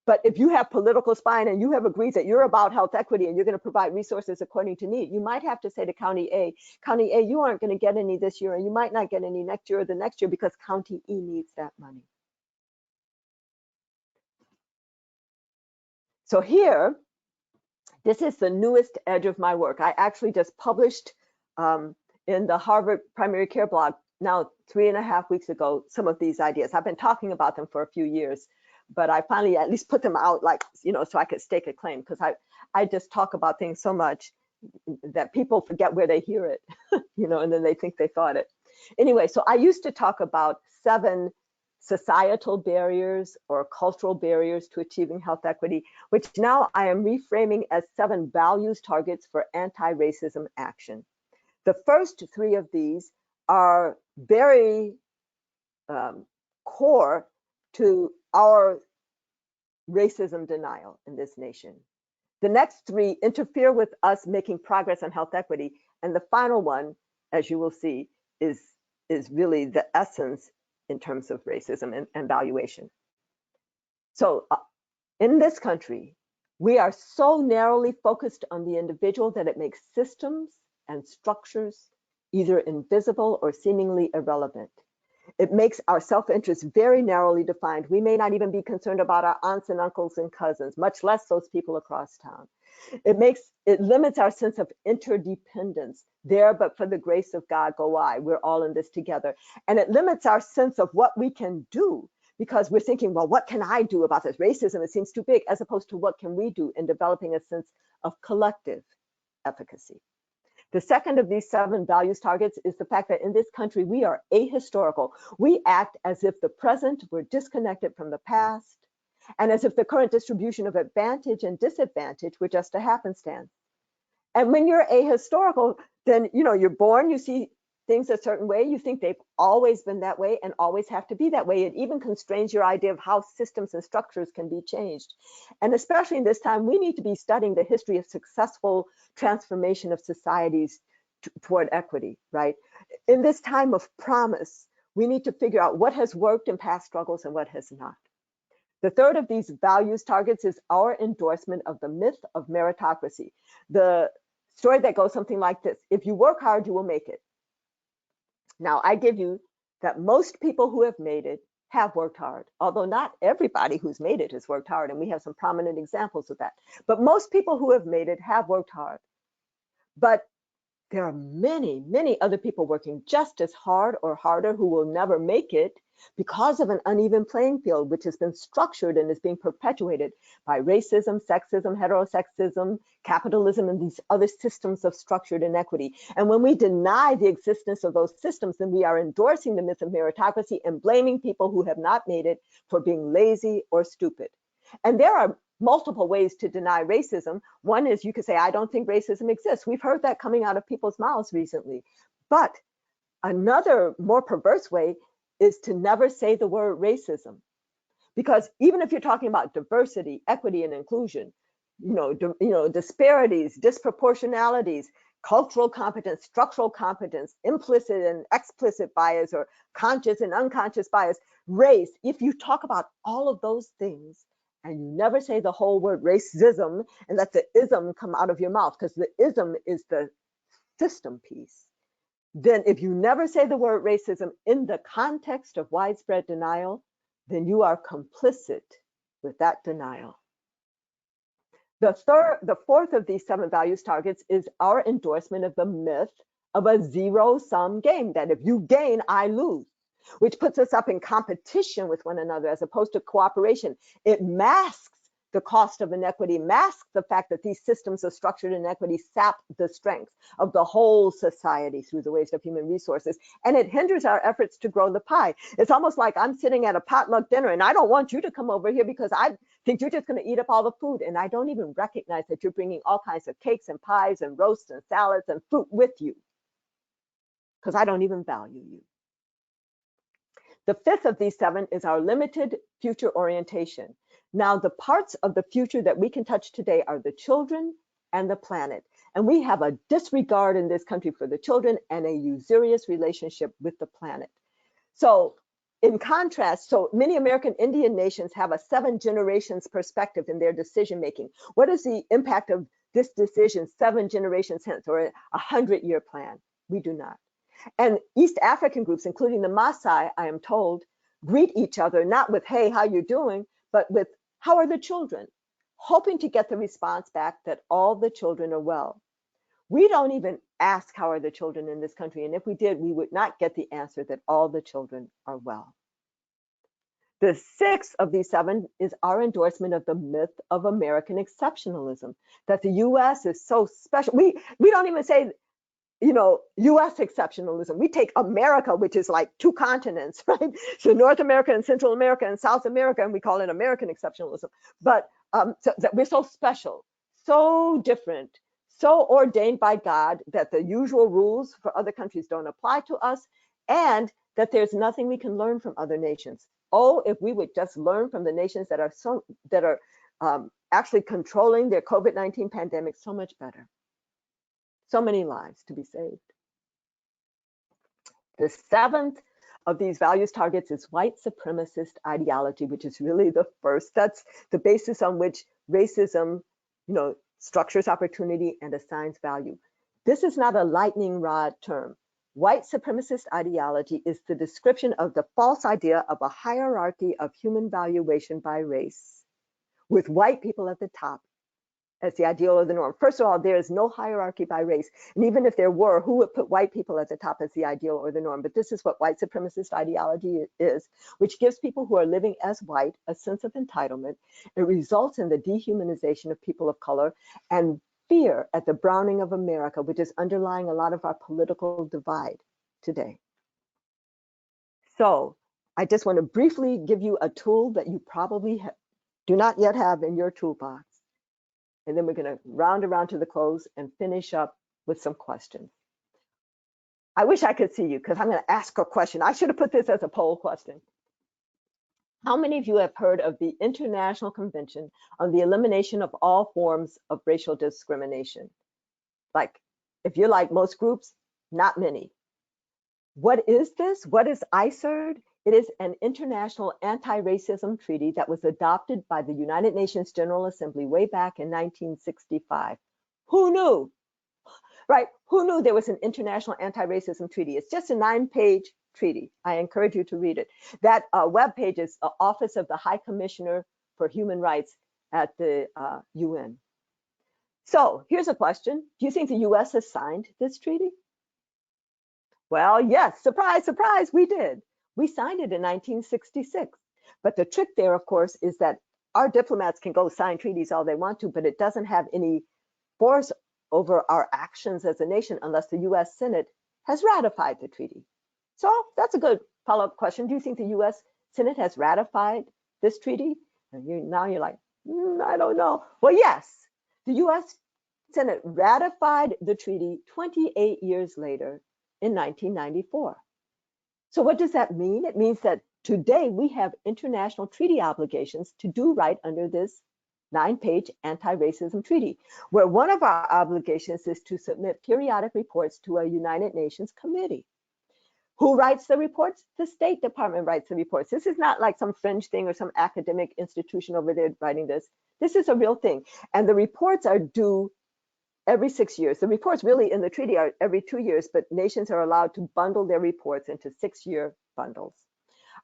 But if you have political spine and you have agreed that you're about health equity and you're going to provide resources according to need, you might have to say to County A, you aren't going to get any this year, and you might not get any next year or the next year because County E needs that money. So here, this is the newest edge of my work. I actually just published in the Harvard Primary Care blog now 3.5 weeks ago some of these ideas. I've been talking about them for a few years, but I finally at least put them out, like, so I could stake a claim, because I just talk about things so much that people forget where they hear it, and then they think they thought it. Anyway, so I used to talk about 7 societal barriers or cultural barriers to achieving health equity, which now I am reframing as 7 values targets for anti-racism action. The first 3 of these are very core to our racism denial in this nation. The next 3 interfere with us making progress on health equity. And the final one, as you will see, is really the essence in terms of racism and valuation. So in this country, we are so narrowly focused on the individual that it makes systems and structures either invisible or seemingly irrelevant. It makes our self-interest very narrowly defined. We may not even be concerned about our aunts and uncles and cousins, much less those people across town. It limits our sense of interdependence. There, but for the grace of God, go I. We're all in this together. And it limits our sense of what we can do, because we're thinking, well, what can I do about this racism? It seems too big, as opposed to what can we do in developing a sense of collective efficacy. The second of these 7 values targets is the fact that in this country, we are ahistorical. We act as if the present were disconnected from the past, and as if the current distribution of advantage and disadvantage were just a happenstance. And when you're ahistorical, then you're born, you see things a certain way, you think they've always been that way and always have to be that way. It even constrains your idea of how systems and structures can be changed. And especially in this time, we need to be studying the history of successful transformation of societies toward equity, right? In this time of promise, we need to figure out what has worked in past struggles and what has not. The third of these values targets is our endorsement of the myth of meritocracy. The story that goes something like this: if you work hard, you will make it. Now, I give you that most people who have made it have worked hard, although not everybody who's made it has worked hard, and we have some prominent examples of that. But most people who have made it have worked hard. But there are many, many other people working just as hard or harder who will never make it because of an uneven playing field, which has been structured and is being perpetuated by racism, sexism, heterosexism, capitalism, and these other systems of structured inequity. And when we deny the existence of those systems, then we are endorsing the myth of meritocracy and blaming people who have not made it for being lazy or stupid. And there are multiple ways to deny racism. One is you could say, I don't think racism exists. We've heard that coming out of people's mouths recently. But another more perverse way is to never say the word racism. Because even if you're talking about diversity, equity, and inclusion, disparities, disproportionalities, cultural competence, structural competence, implicit and explicit bias, or conscious and unconscious bias, race, if you talk about all of those things and you never say the whole word racism and let the ism come out of your mouth, because the ism is the system piece, then if you never say the word racism in the context of widespread denial, then you are complicit with that denial. The fourth of these 7 values targets is our endorsement of the myth of a zero-sum game, that if you gain, I lose, which puts us up in competition with one another as opposed to cooperation. It masks the cost of inequity, masks the fact that these systems of structured inequity sap the strength of the whole society through the waste of human resources, and it hinders our efforts to grow the pie. It's almost like I'm sitting at a potluck dinner and I don't want you to come over here because I think you're just going to eat up all the food, and I don't even recognize that you're bringing all kinds of cakes and pies and roasts and salads and fruit with you because I don't even value you. The fifth of these 7 is our limited future orientation. Now, the parts of the future that we can touch today are the children and the planet. And we have a disregard in this country for the children and a usurious relationship with the planet. So in contrast, so many American Indian nations have a 7 generations perspective in their decision making. What is the impact of this decision 7 generations hence, or a 100-year plan? We do not. And East African groups, including the Maasai, I am told, greet each other not with, hey, how you doing, but with, how are the children? Hoping to get the response back that all the children are well. We don't even ask how are the children in this country, and if we did, we would not get the answer that all the children are well. The 6th of these 7 is our endorsement of the myth of American exceptionalism, that the US is so special. We don't even say, US exceptionalism. We take America, which is like 2 continents, right? So North America and Central America and South America, and we call it American exceptionalism. But so that we're so special, so different, so ordained by God that the usual rules for other countries don't apply to us, and that there's nothing we can learn from other nations. Oh, if we would just learn from the nations that are actually controlling their COVID-19 pandemic so much better. So many lives to be saved. The 7th of these values targets is white supremacist ideology, which is really the first. That's the basis on which racism, structures opportunity and assigns value. This is not a lightning rod term. White supremacist ideology is the description of the false idea of a hierarchy of human valuation by race, with white people at the top as the ideal or the norm. First of all, there is no hierarchy by race. And even if there were, who would put white people at the top as the ideal or the norm? But this is what white supremacist ideology is, which gives people who are living as white a sense of entitlement. It results in the dehumanization of people of color and fear at the browning of America, which is underlying a lot of our political divide today. So I just want to briefly give you a tool that you probably do not yet have in your toolbox. And then we're going to round around to the close and finish up with some questions. I wish I could see you because I'm going to ask a question. I should have put this as a poll question. How many of you have heard of the International Convention on the Elimination of All Forms of Racial Discrimination? Like, if you're like most groups, not many. What is this? What is ICERD? It is an international anti-racism treaty that was adopted by the United Nations General Assembly way back in 1965. Who knew? Right? Who knew there was an international anti-racism treaty? It's just a 9-page treaty. I encourage you to read it. That webpage is the Office of the High Commissioner for Human Rights at the UN. So here's a question. Do you think the US has signed this treaty? Well, yes, surprise, surprise, we did. We signed it in 1966. But the trick there, of course, is that our diplomats can go sign treaties all they want to, but it doesn't have any force over our actions as a nation unless the US Senate has ratified the treaty. So that's a good follow-up question. Do you think the US Senate has ratified this treaty? And now you're like, I don't know. Well, yes, the US Senate ratified the treaty 28 years later in 1994. So what does that mean? It means that today we have international treaty obligations to do right under this 9-page anti-racism treaty, where one of our obligations is to submit periodic reports to a United Nations committee. Who writes the reports? The State Department writes the reports. This is not like some fringe thing or some academic institution over there writing this. This is a real thing. And the reports are due every 6 years. The reports really in the treaty are every 2 years, but nations are allowed to bundle their reports into 6-year bundles.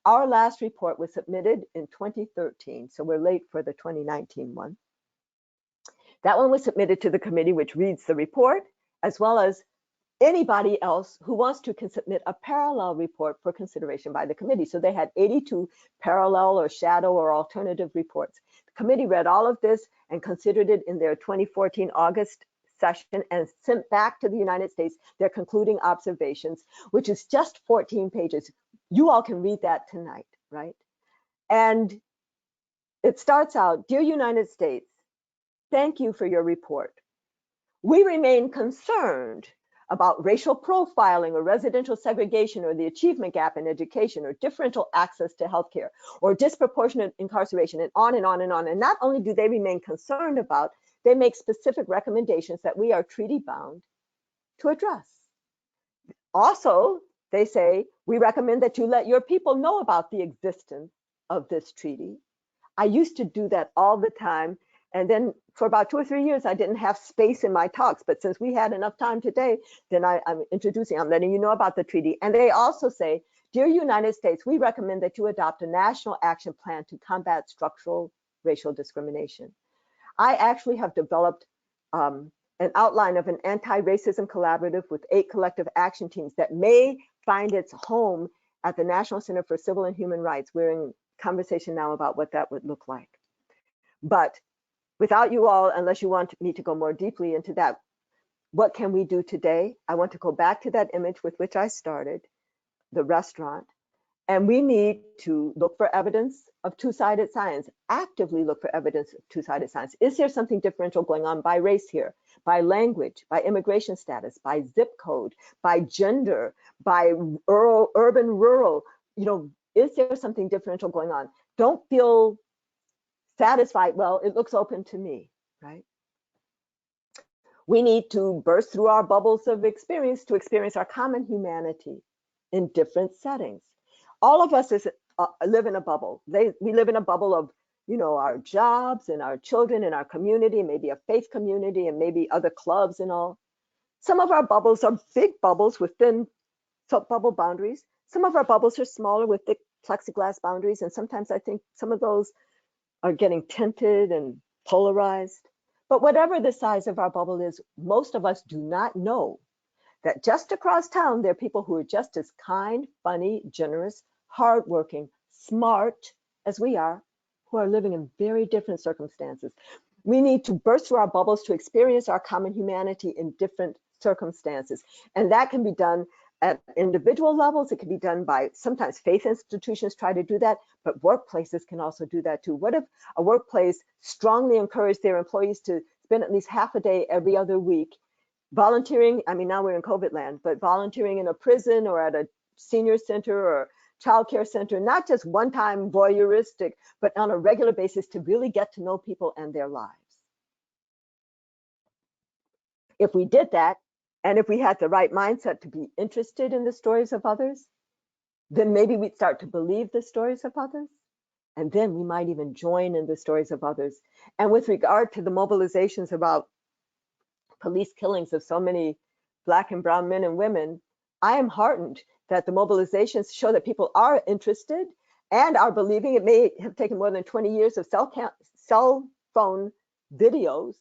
Our last report was submitted in 2013, so we're late for the 2019 one. That one was submitted to the committee, which reads the report, as well as anybody else who wants to can submit a parallel report for consideration by the committee. So they had 82 parallel or shadow or alternative reports. The committee read all of this and considered it in their 2014 August session and sent back to the United States their concluding observations, which is just 14 pages. You all can read that tonight, right? And it starts out, "Dear United States, thank you for your report. We remain concerned about racial profiling or residential segregation or the achievement gap in education or differential access to healthcare or disproportionate incarceration," and on and on and on. And not only do they remain concerned about, they make specific recommendations that we are treaty bound to address. Also, they say, "We recommend that you let your people know about the existence of this treaty." I used to do that all the time. And then for about 2 or 3 years, I didn't have space in my talks. But since we had enough time today, then I'm letting you know about the treaty. And they also say, "Dear United States, we recommend that you adopt a national action plan to combat structural racial discrimination." I actually have developed an outline of an anti-racism collaborative with 8 collective action teams that may find its home at the National Center for Civil and Human Rights. We're in conversation now about what that would look like. But without you all, unless you want me to go more deeply into that, what can we do today? I want to go back to that image with which I started, the restaurant. And we need to look for evidence of two-sided science, actively look for evidence of two-sided science. Is there something differential going on by race here, by language, by immigration status, by zip code, by gender, by urban, rural? Is there something differential going on? Don't feel satisfied, well, it looks open to me, right? We need to burst through our bubbles of experience to experience our common humanity in different settings. All of us live in a bubble. We live in a bubble of, our jobs and our children and our community, maybe a faith community and maybe other clubs and all. Some of our bubbles are big bubbles with thin bubble boundaries. Some of our bubbles are smaller with thick plexiglass boundaries. And sometimes I think some of those are getting tinted and polarized. But whatever the size of our bubble is, most of us do not know that just across town, there are people who are just as kind, funny, generous, hardworking, smart as we are, who are living in very different circumstances. We need to burst through our bubbles to experience our common humanity in different circumstances. And that can be done at individual levels. It can be done by, sometimes faith institutions try to do that, but workplaces can also do that too. What if a workplace strongly encouraged their employees to spend at least half a day every other week volunteering? I mean, now we're in COVID land, but volunteering in a prison or at a senior center or childcare center, not just one-time voyeuristic, but on a regular basis to really get to know people and their lives. If we did that, and if we had the right mindset to be interested in the stories of others, then maybe we'd start to believe the stories of others, and then we might even join in the stories of others. And with regard to the mobilizations about police killings of so many Black and brown men and women, I am heartened that the mobilizations show that people are interested and are believing. It may have taken more than 20 years of cell phone videos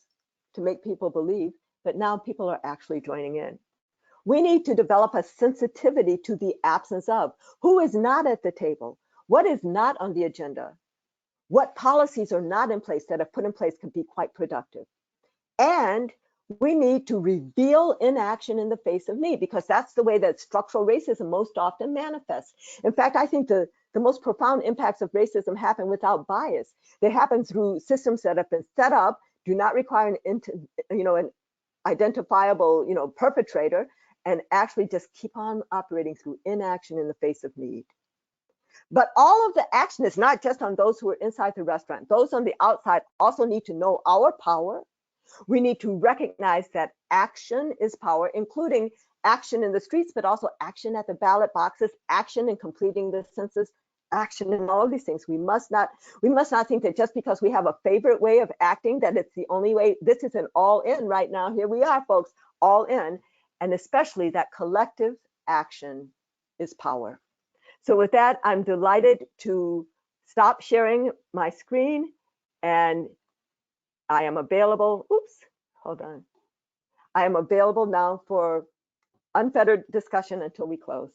to make people believe, but now people are actually joining in. We need to develop a sensitivity to the absence of who is not at the table, what is not on the agenda, what policies are not in place that, if put in place, could be quite productive. And we need to reveal inaction in the face of need, because that's the way that structural racism most often manifests. In fact, I think the most profound impacts of racism happen without bias. They happen through systems that have been set up, do not require an identifiable perpetrator, and actually just keep on operating through inaction in the face of need. But all of the action is not just on those who are inside the restaurant. Those on the outside also need to know our power. We need to recognize that action is power, including action in the streets, but also action at the ballot boxes, action in completing the census, action in all of these things. We must not think that just because we have a favorite way of acting, that it's the only way. This is an all in right now. Here we are, folks, all in. And especially that collective action is power. So with that, I'm delighted to stop sharing my screen, and I am available. Oops, hold on. I am available now for unfettered discussion until we close.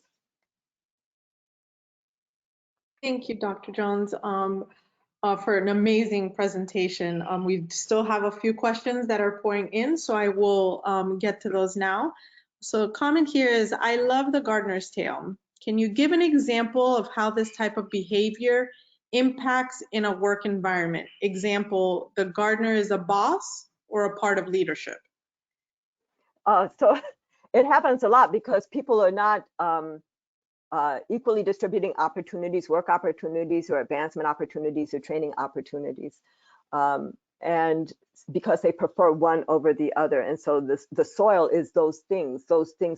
Thank you, Dr. Jones, for an amazing presentation. We still have a few questions that are pouring in, so I will get to those now. So a comment here is, I love the gardener's tale. Can you give an example of how this type of behavior impacts in a work environment? Example, the gardener is a boss or a part of leadership? So it happens a lot because people are not equally distributing opportunities, work opportunities or advancement opportunities or training opportunities. And because they prefer one over the other. And so the soil is those things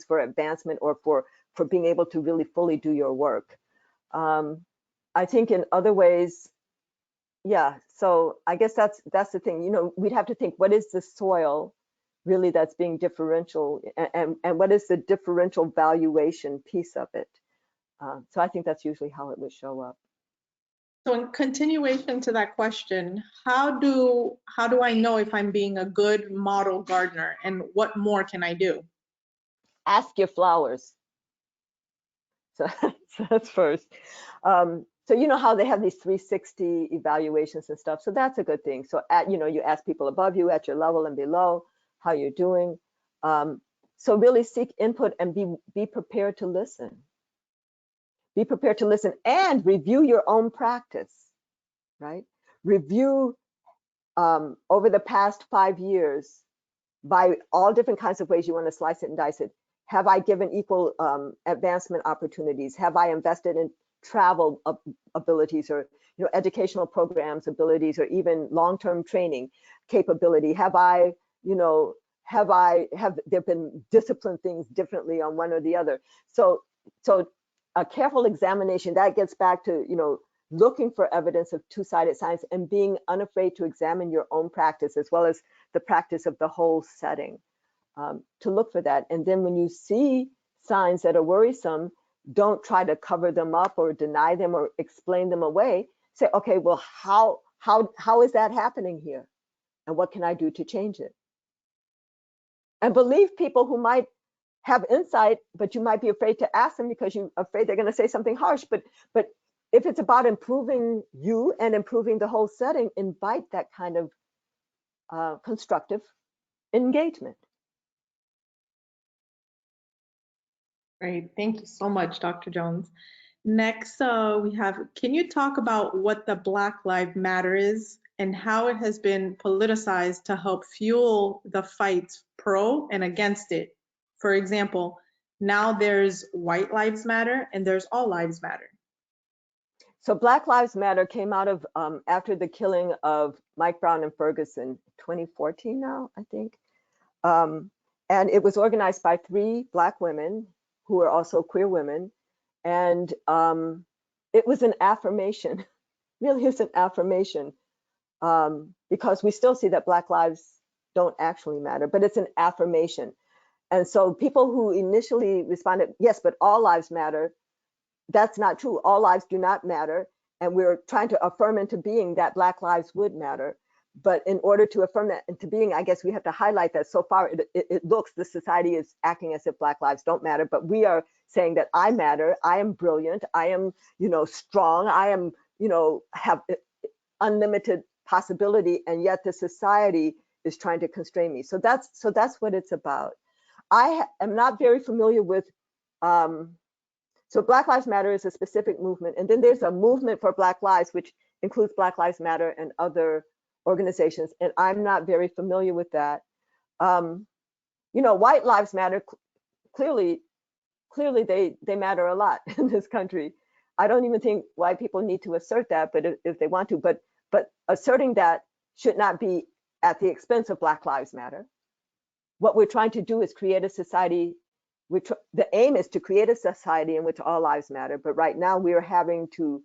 for advancement or for being able to really fully do your work. I think in other ways, yeah, so I guess that's the thing, we'd have to think, what is the soil really that's being differential, and what is the differential valuation piece of it? So I think that's usually how it would show up. So in continuation to that question, how do I know if I'm being a good model gardener, and what more can I do? Ask your flowers. So that's first. So you know how they have these 360 evaluations and stuff. So that's a good thing. So you ask people above you, at your level and below, how you're doing. So really seek input and be prepared to listen. Be prepared to listen and review your own practice, right? Review over the past 5 years by all different kinds of ways you want to slice it and dice it. Have I given equal advancement opportunities? Have I invested in travel abilities or educational programs abilities, or even long-term training capability? Have there been disciplined things differently on one or the other? So a careful examination that gets back to looking for evidence of two-sided science and being unafraid to examine your own practice as well as the practice of the whole setting, to look for that. And then when you see signs that are worrisome, don't try to cover them up or deny them or explain them away. Say, okay, well, how is that happening here? And what can I do to change it? And believe people who might have insight, but you might be afraid to ask them because you're afraid they're going to say something harsh. But if it's about improving you and improving the whole setting, invite that kind of constructive engagement. Great. Thank you so much, Dr. Jones. Next, we have, can you talk about what the Black Lives Matter is and how it has been politicized to help fuel the fights pro and against it? For example, now there's White Lives Matter and there's All Lives Matter. So Black Lives Matter came out of after the killing of Mike Brown and Ferguson, 2014 now, I think. And it was organized by 3 Black women who are also queer women. And it was an affirmation, really is an affirmation, because we still see that Black lives don't actually matter, but it's an affirmation. And so people who initially responded, yes, but all lives matter, that's not true. All lives do not matter. And we're trying to affirm into being that Black lives would matter. But in order to affirm that into being, I guess we have to highlight that so far it looks, the society is acting as if Black lives don't matter, but we are saying that I matter, I am brilliant, I am, strong, I am, have unlimited possibility, and yet the society is trying to constrain me. So that's what it's about. I am not very familiar with, so Black Lives Matter is a specific movement, and then there's a movement for Black lives, which includes Black Lives Matter and other organizations, and I'm not very familiar with that. White lives matter. Clearly they matter a lot in this country. I don't even think white people need to assert that, but if they want to, but asserting that should not be at the expense of Black Lives Matter. What we're trying to do is create a society. The aim is to create a society in which all lives matter, but right now we are having to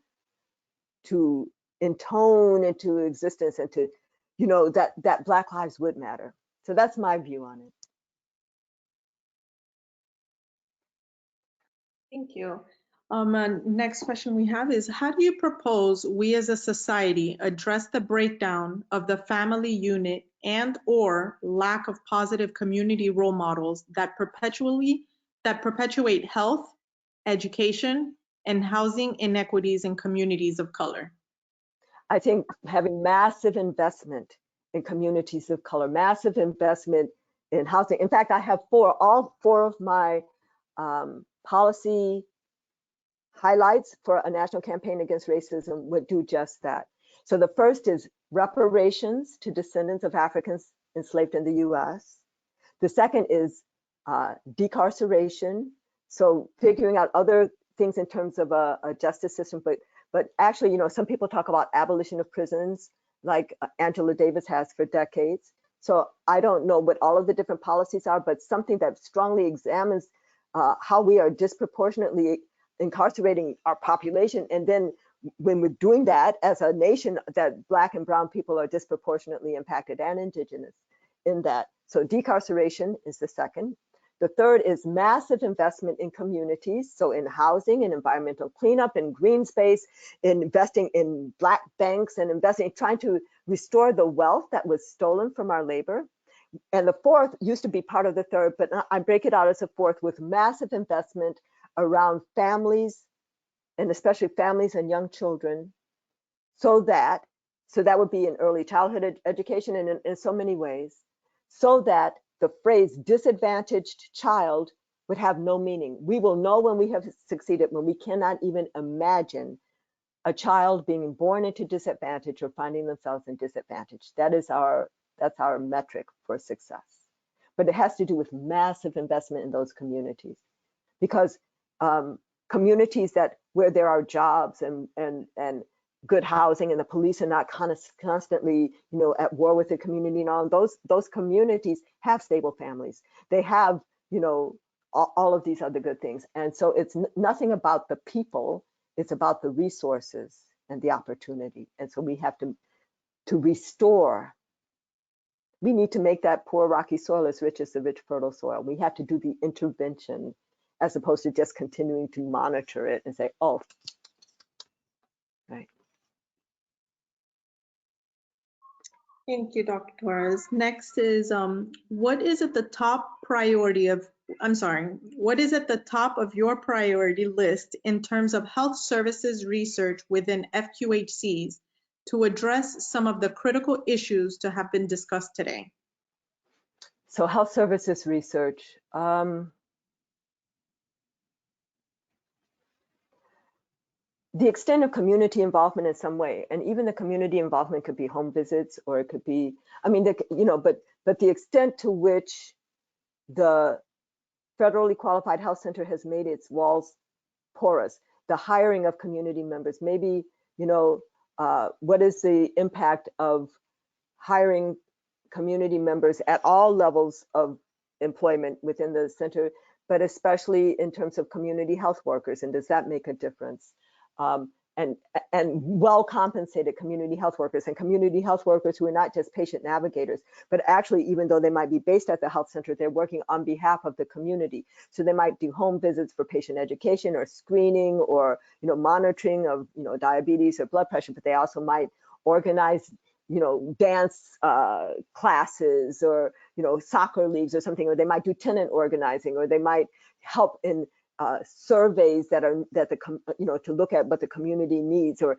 intone into existence and to, that Black lives would matter. So that's my view on it. Thank you. Next question we have is, how do you propose we as a society address the breakdown of the family unit and or lack of positive community role models that perpetuate health, education, and housing inequities in communities of color? I think having massive investment in communities of color, massive investment in housing. In fact, I have all four of my policy highlights for a national campaign against racism would do just that. So the first is reparations to descendants of Africans enslaved in the US. The second is decarceration. So figuring out other things in terms of a justice system, but actually, some people talk about abolition of prisons, like Angela Davis has for decades. So I don't know what all of the different policies are, but something that strongly examines how we are disproportionately incarcerating our population. And then when we're doing that as a nation, that Black and brown people are disproportionately impacted, and indigenous in that. So decarceration is the second. The third is massive investment in communities. So in housing and environmental cleanup and green space, in investing in Black banks and trying to restore the wealth that was stolen from our labor. And the fourth used to be part of the third, but I break it out as a fourth, with massive investment around families, and especially families and young children, so that would be in early childhood education and in so many ways, so that the phrase disadvantaged child would have no meaning. We will know when we have succeeded, when we cannot even imagine a child being born into disadvantage or finding themselves in disadvantage. That's our metric for success. But it has to do with massive investment in those communities, because communities where there are jobs and good housing, and the police are not constantly, at war with the community, and all those communities have stable families. They have, all of these other good things. And so it's nothing about the people, it's about the resources and the opportunity. And so we have to restore. We need to make that poor rocky soil as rich as the rich fertile soil. We have to do the intervention, as opposed to just continuing to monitor it and say, oh, right. Thank you, Dr. Torres. Next is, what is at the top of your priority list in terms of health services research within FQHCs to address some of the critical issues to have been discussed today? So health services research. The extent of community involvement in some way, and even the community involvement could be home visits, or it could be, I mean, but the extent to which the federally qualified health center has made its walls porous, the hiring of community members, maybe, what is the impact of hiring community members at all levels of employment within the center, but especially in terms of community health workers, and does that make a difference? And well compensated community health workers, and community health workers who are not just patient navigators, but actually, even though they might be based at the health center, they're working on behalf of the community. So they might do home visits for patient education or screening, or monitoring of diabetes or blood pressure, but they also might organize dance classes, or soccer leagues or something, or they might do tenant organizing, or they might help in surveys to look at what the community needs, or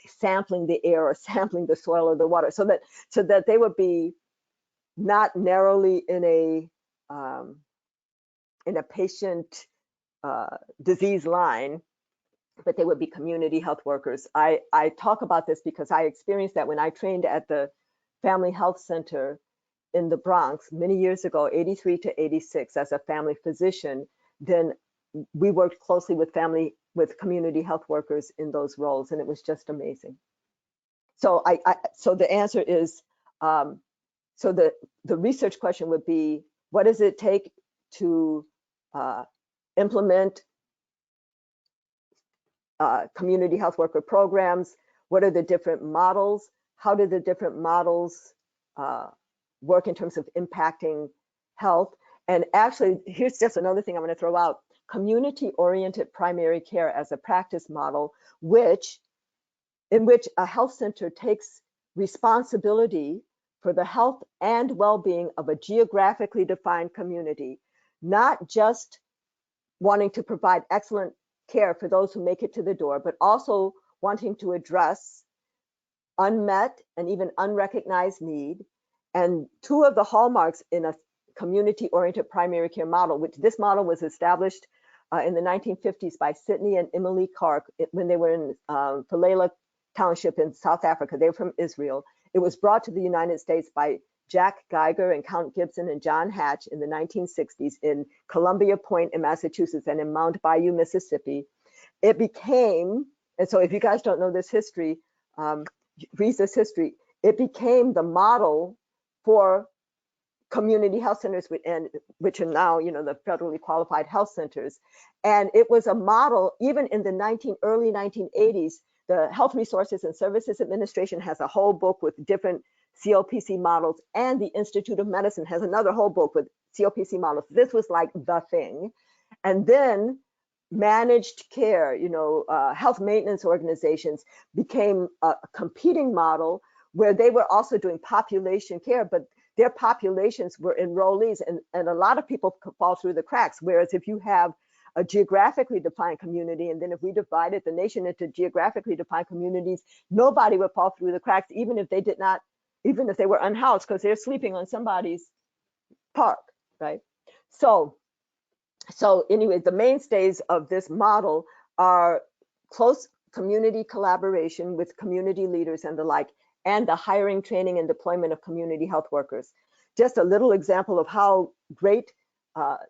sampling the air, or sampling the soil or the water, so that they would be not narrowly in a patient disease line, but they would be community health workers. I talk about this because I experienced that when I trained at the Family Health Center in the Bronx many years ago, 83 to 86, as a family physician. Then we worked closely with community health workers in those roles, and it was just amazing. So so the answer is, so the research question would be, what does it take to implement community health worker programs? What are the different models? How do the different models work in terms of impacting health? And actually, here's just another thing I'm going to throw out: community-oriented primary care as a practice model, in which a health center takes responsibility for the health and well-being of a geographically defined community, not just wanting to provide excellent care for those who make it to the door, but also wanting to address unmet and even unrecognized need. And two of the hallmarks in a community-oriented primary care model, which this model was established in the 1950s by Sidney and Emily Clark when they were in Philela Township in South Africa. They were from Israel. It was brought to the United States by Jack Geiger and Count Gibson and John Hatch in the 1960s in Columbia Point in Massachusetts and in Mount Bayou, Mississippi. It became, and so if you guys don't know this history, read this history, it became the model for community health centers, which are now, the federally qualified health centers. And it was a model, even in the early 1980s, the Health Resources and Services Administration has a whole book with different COPC models, and the Institute of Medicine has another whole book with COPC models. This was like the thing. And then managed care, health maintenance organizations became a competing model where they were also doing population care, but their populations were enrollees, and a lot of people could fall through the cracks. Whereas if you have a geographically defined community, and then if we divided the nation into geographically defined communities, nobody would fall through the cracks, even if they were unhoused, because they're sleeping on somebody's park, right? So anyway, the mainstays of this model are close community collaboration with community leaders and the like, and the hiring, training, and deployment of community health workers. Just a little example of how great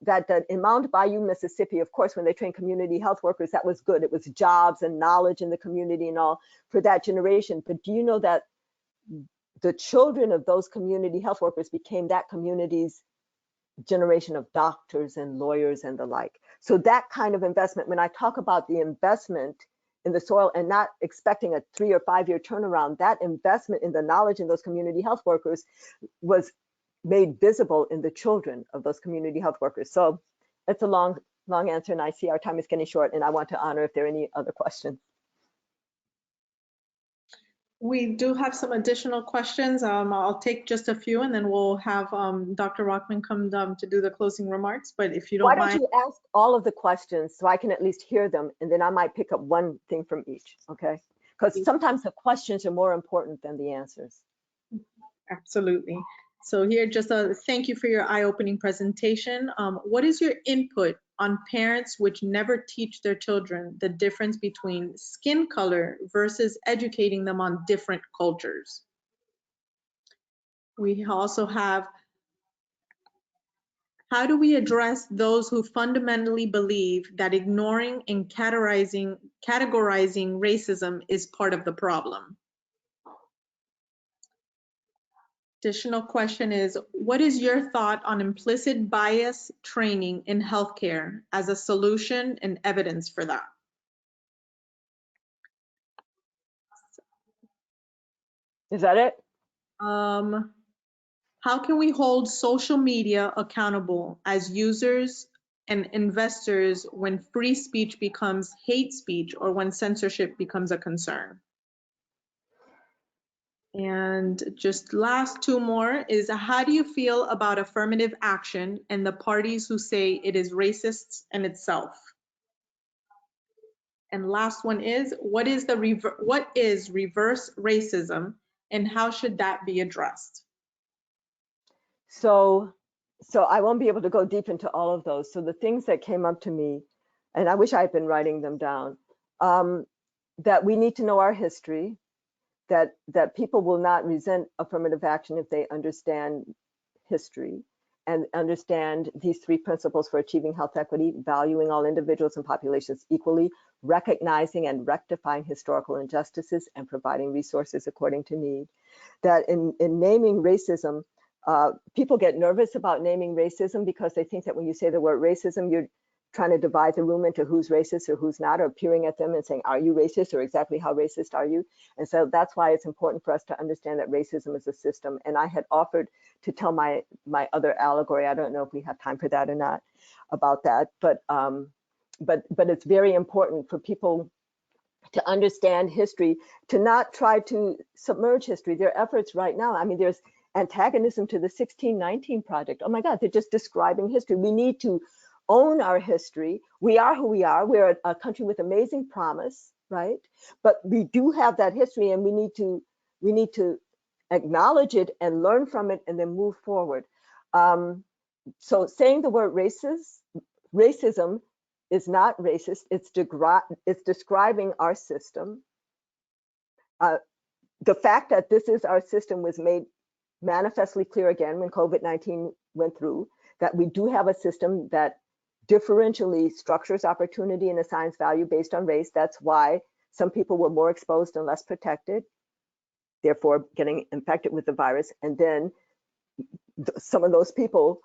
that in Mount Bayou, Mississippi, of course, when they trained community health workers, that was good. It was jobs and knowledge in the community and all for that generation. But do you know that the children of those community health workers became that community's generation of doctors and lawyers and the like? So that kind of investment, when I talk about the investment in the soil and not expecting a 3 or 5 year turnaround, that investment in the knowledge in those community health workers was made visible in the children of those community health workers. So it's a long answer, and I see our time is getting short, and I want to honor if there are any other questions. We do have some additional questions. I'll take just a few, and then we'll have Dr. Rockman come to do the closing remarks. But if you don't mind. Why don't you ask all of the questions so I can at least hear them, and then I might pick up one thing from each, okay? because sometimes the questions are more important than the answers. Absolutely. So here, just a thank you for your eye-opening presentation. What is your input on parents which never teach their children the difference between skin color versus educating them on different cultures? We also have, how do we address those who fundamentally believe that ignoring and categorizing racism is part of the problem? Additional question is, what is your thought on implicit bias training in healthcare as a solution and evidence for that? Is that it? How can we hold social media accountable as users and investors when free speech becomes hate speech or when censorship becomes a concern? And just last two more is, how do you feel about affirmative action and the parties who say it is racist in itself? And last one is, what is reverse racism and how should that be addressed? So I won't be able to go deep into all of those. So the things that came up to me, and I wish I had been writing them down, that we need to know our history, that people will not resent affirmative action if they understand history and understand these three principles for achieving health equity: valuing all individuals and populations equally, recognizing and rectifying historical injustices, and providing resources according to need. That in naming racism, people get nervous about naming racism because they think that when you say the word racism, you're trying to divide the room into who's racist or who's not, or peering at them and saying, are you racist, or exactly how racist are you? And so that's why it's important for us to understand that racism is a system. And I had offered to tell my other allegory, I don't know if we have time for that or not, about that, but it's very important for people to understand history, to not try to submerge history. There are efforts right now. I mean, there's antagonism to the 1619 Project. Oh my God, they're just describing history. We need to own our history. We are who we are. We're a country with amazing promise, right? But we do have that history, and we need to acknowledge it and learn from it and then move forward. So saying the word racism is not racist. It's describing our system. The fact that this is our system was made manifestly clear again when COVID-19 went through, that we do have a system that differentially structures opportunity and assigns value based on race. That's why some people were more exposed and less protected, therefore getting infected with the virus. And then some of those people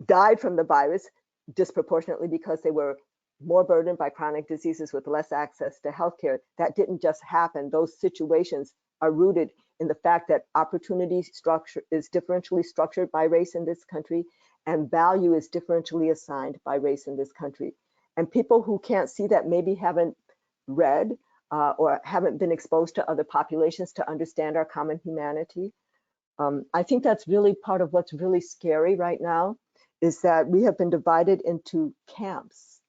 died from the virus disproportionately because they were more burdened by chronic diseases with less access to healthcare. That didn't just happen. Those situations are rooted in the fact that opportunity structure is differentially structured by race in this country, and value is differentially assigned by race in this country. And people who can't see that maybe haven't read or haven't been exposed to other populations to understand our common humanity. I think that's really part of what's really scary right now, is that we have been divided into camps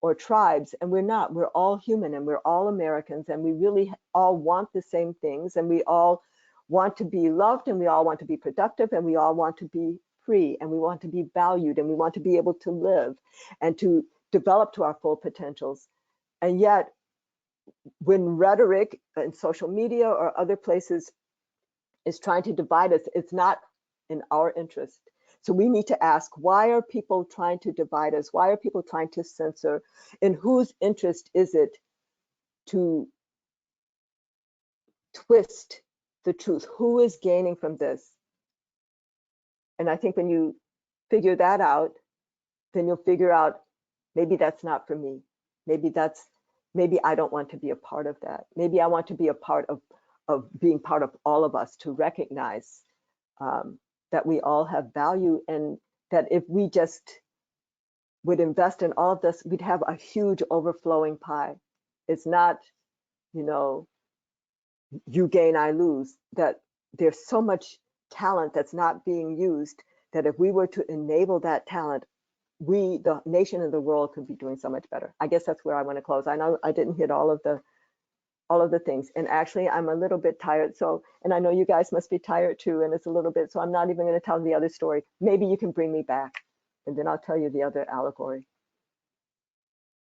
or tribes, and we're not. We're all human, and we're all Americans, and we really all want the same things, and we all want to be loved, and we all want to be productive, and we all want to be free, and we want to be valued, and we want to be able to live and to develop to our full potentials. And yet, when rhetoric and social media or other places is trying to divide us, it's not in our interest. So we need to ask, why are people trying to divide us? Why are people trying to censor? In whose interest is it to twist the truth? Who is gaining from this? And I think when you figure that out, then you'll figure out, maybe that's not for me. Maybe I don't want to be a part of that. Maybe I want to be a part of being part of all of us, to recognize that we all have value, and that if we just would invest in all of this, we'd have a huge overflowing pie. It's not, you gain, I lose, that there's so much talent that's not being used, that if we were to enable that talent, we, the nation and the world, could be doing so much better. I guess that's where I want to close. I know I didn't hit all of the all of the things. And actually, I'm a little bit tired. So, and I know you guys must be tired too, and it's a little bit, so I'm not even going to tell the other story. Maybe you can bring me back, and then I'll tell you the other allegory.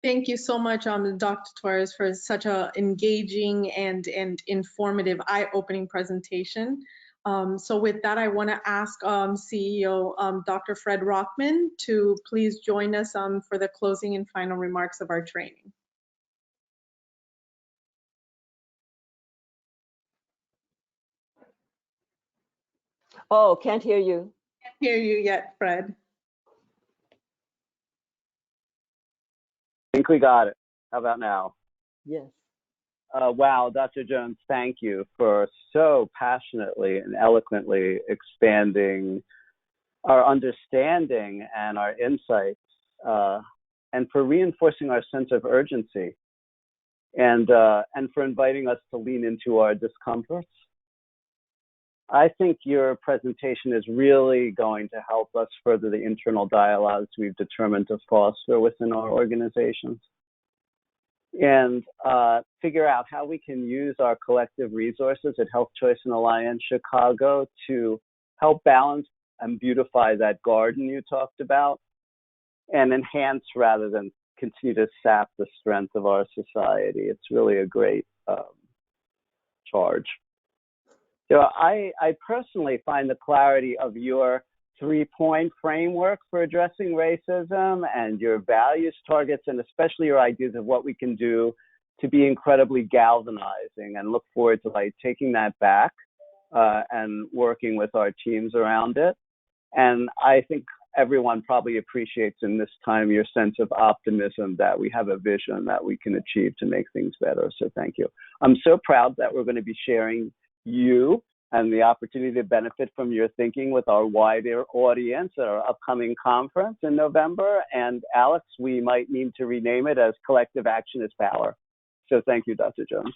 Thank you so much, Dr. Torres, for such a engaging and informative, eye-opening presentation. So with that, I want to ask CEO Dr. Fred Rockman to please join us for the closing and final remarks of our training. Oh, can't hear you. Can't hear you yet, Fred. I think we got it. How about now? Yes. Wow, Dr. Jones, thank you for so passionately and eloquently expanding our understanding and our insights, and for reinforcing our sense of urgency, and for inviting us to lean into our discomforts. I think your presentation is really going to help us further the internal dialogues we've determined to foster within our organizations, and figure out how we can use our collective resources at Health Choice and Alliance Chicago to help balance and beautify that garden you talked about, and enhance rather than continue to sap the strength of our society. It's really a great charge. So I personally find the clarity of your 3-point framework for addressing racism and your values targets, and especially your ideas of what we can do, to be incredibly galvanizing, and look forward to taking that back and working with our teams around it. And I think everyone probably appreciates in this time your sense of optimism that we have a vision that we can achieve to make things better. So thank you. I'm so proud that we're going to be sharing you and the opportunity to benefit from your thinking with our wider audience at our upcoming conference in November. And Alex, we might need to rename it as Collective Action is Power. So thank you, Dr. Jones.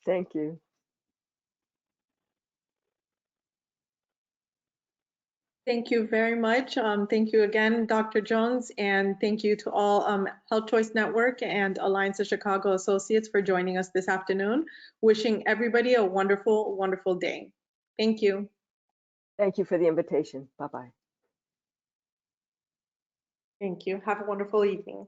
Thank you. Thank you very much. Thank you again, Dr. Jones, and thank you to all Health Choice Network and Alliance of Chicago Associates for joining us this afternoon. Wishing everybody a wonderful, wonderful day. Thank you. Thank you for the invitation. Bye-bye. Thank you. Have a wonderful evening.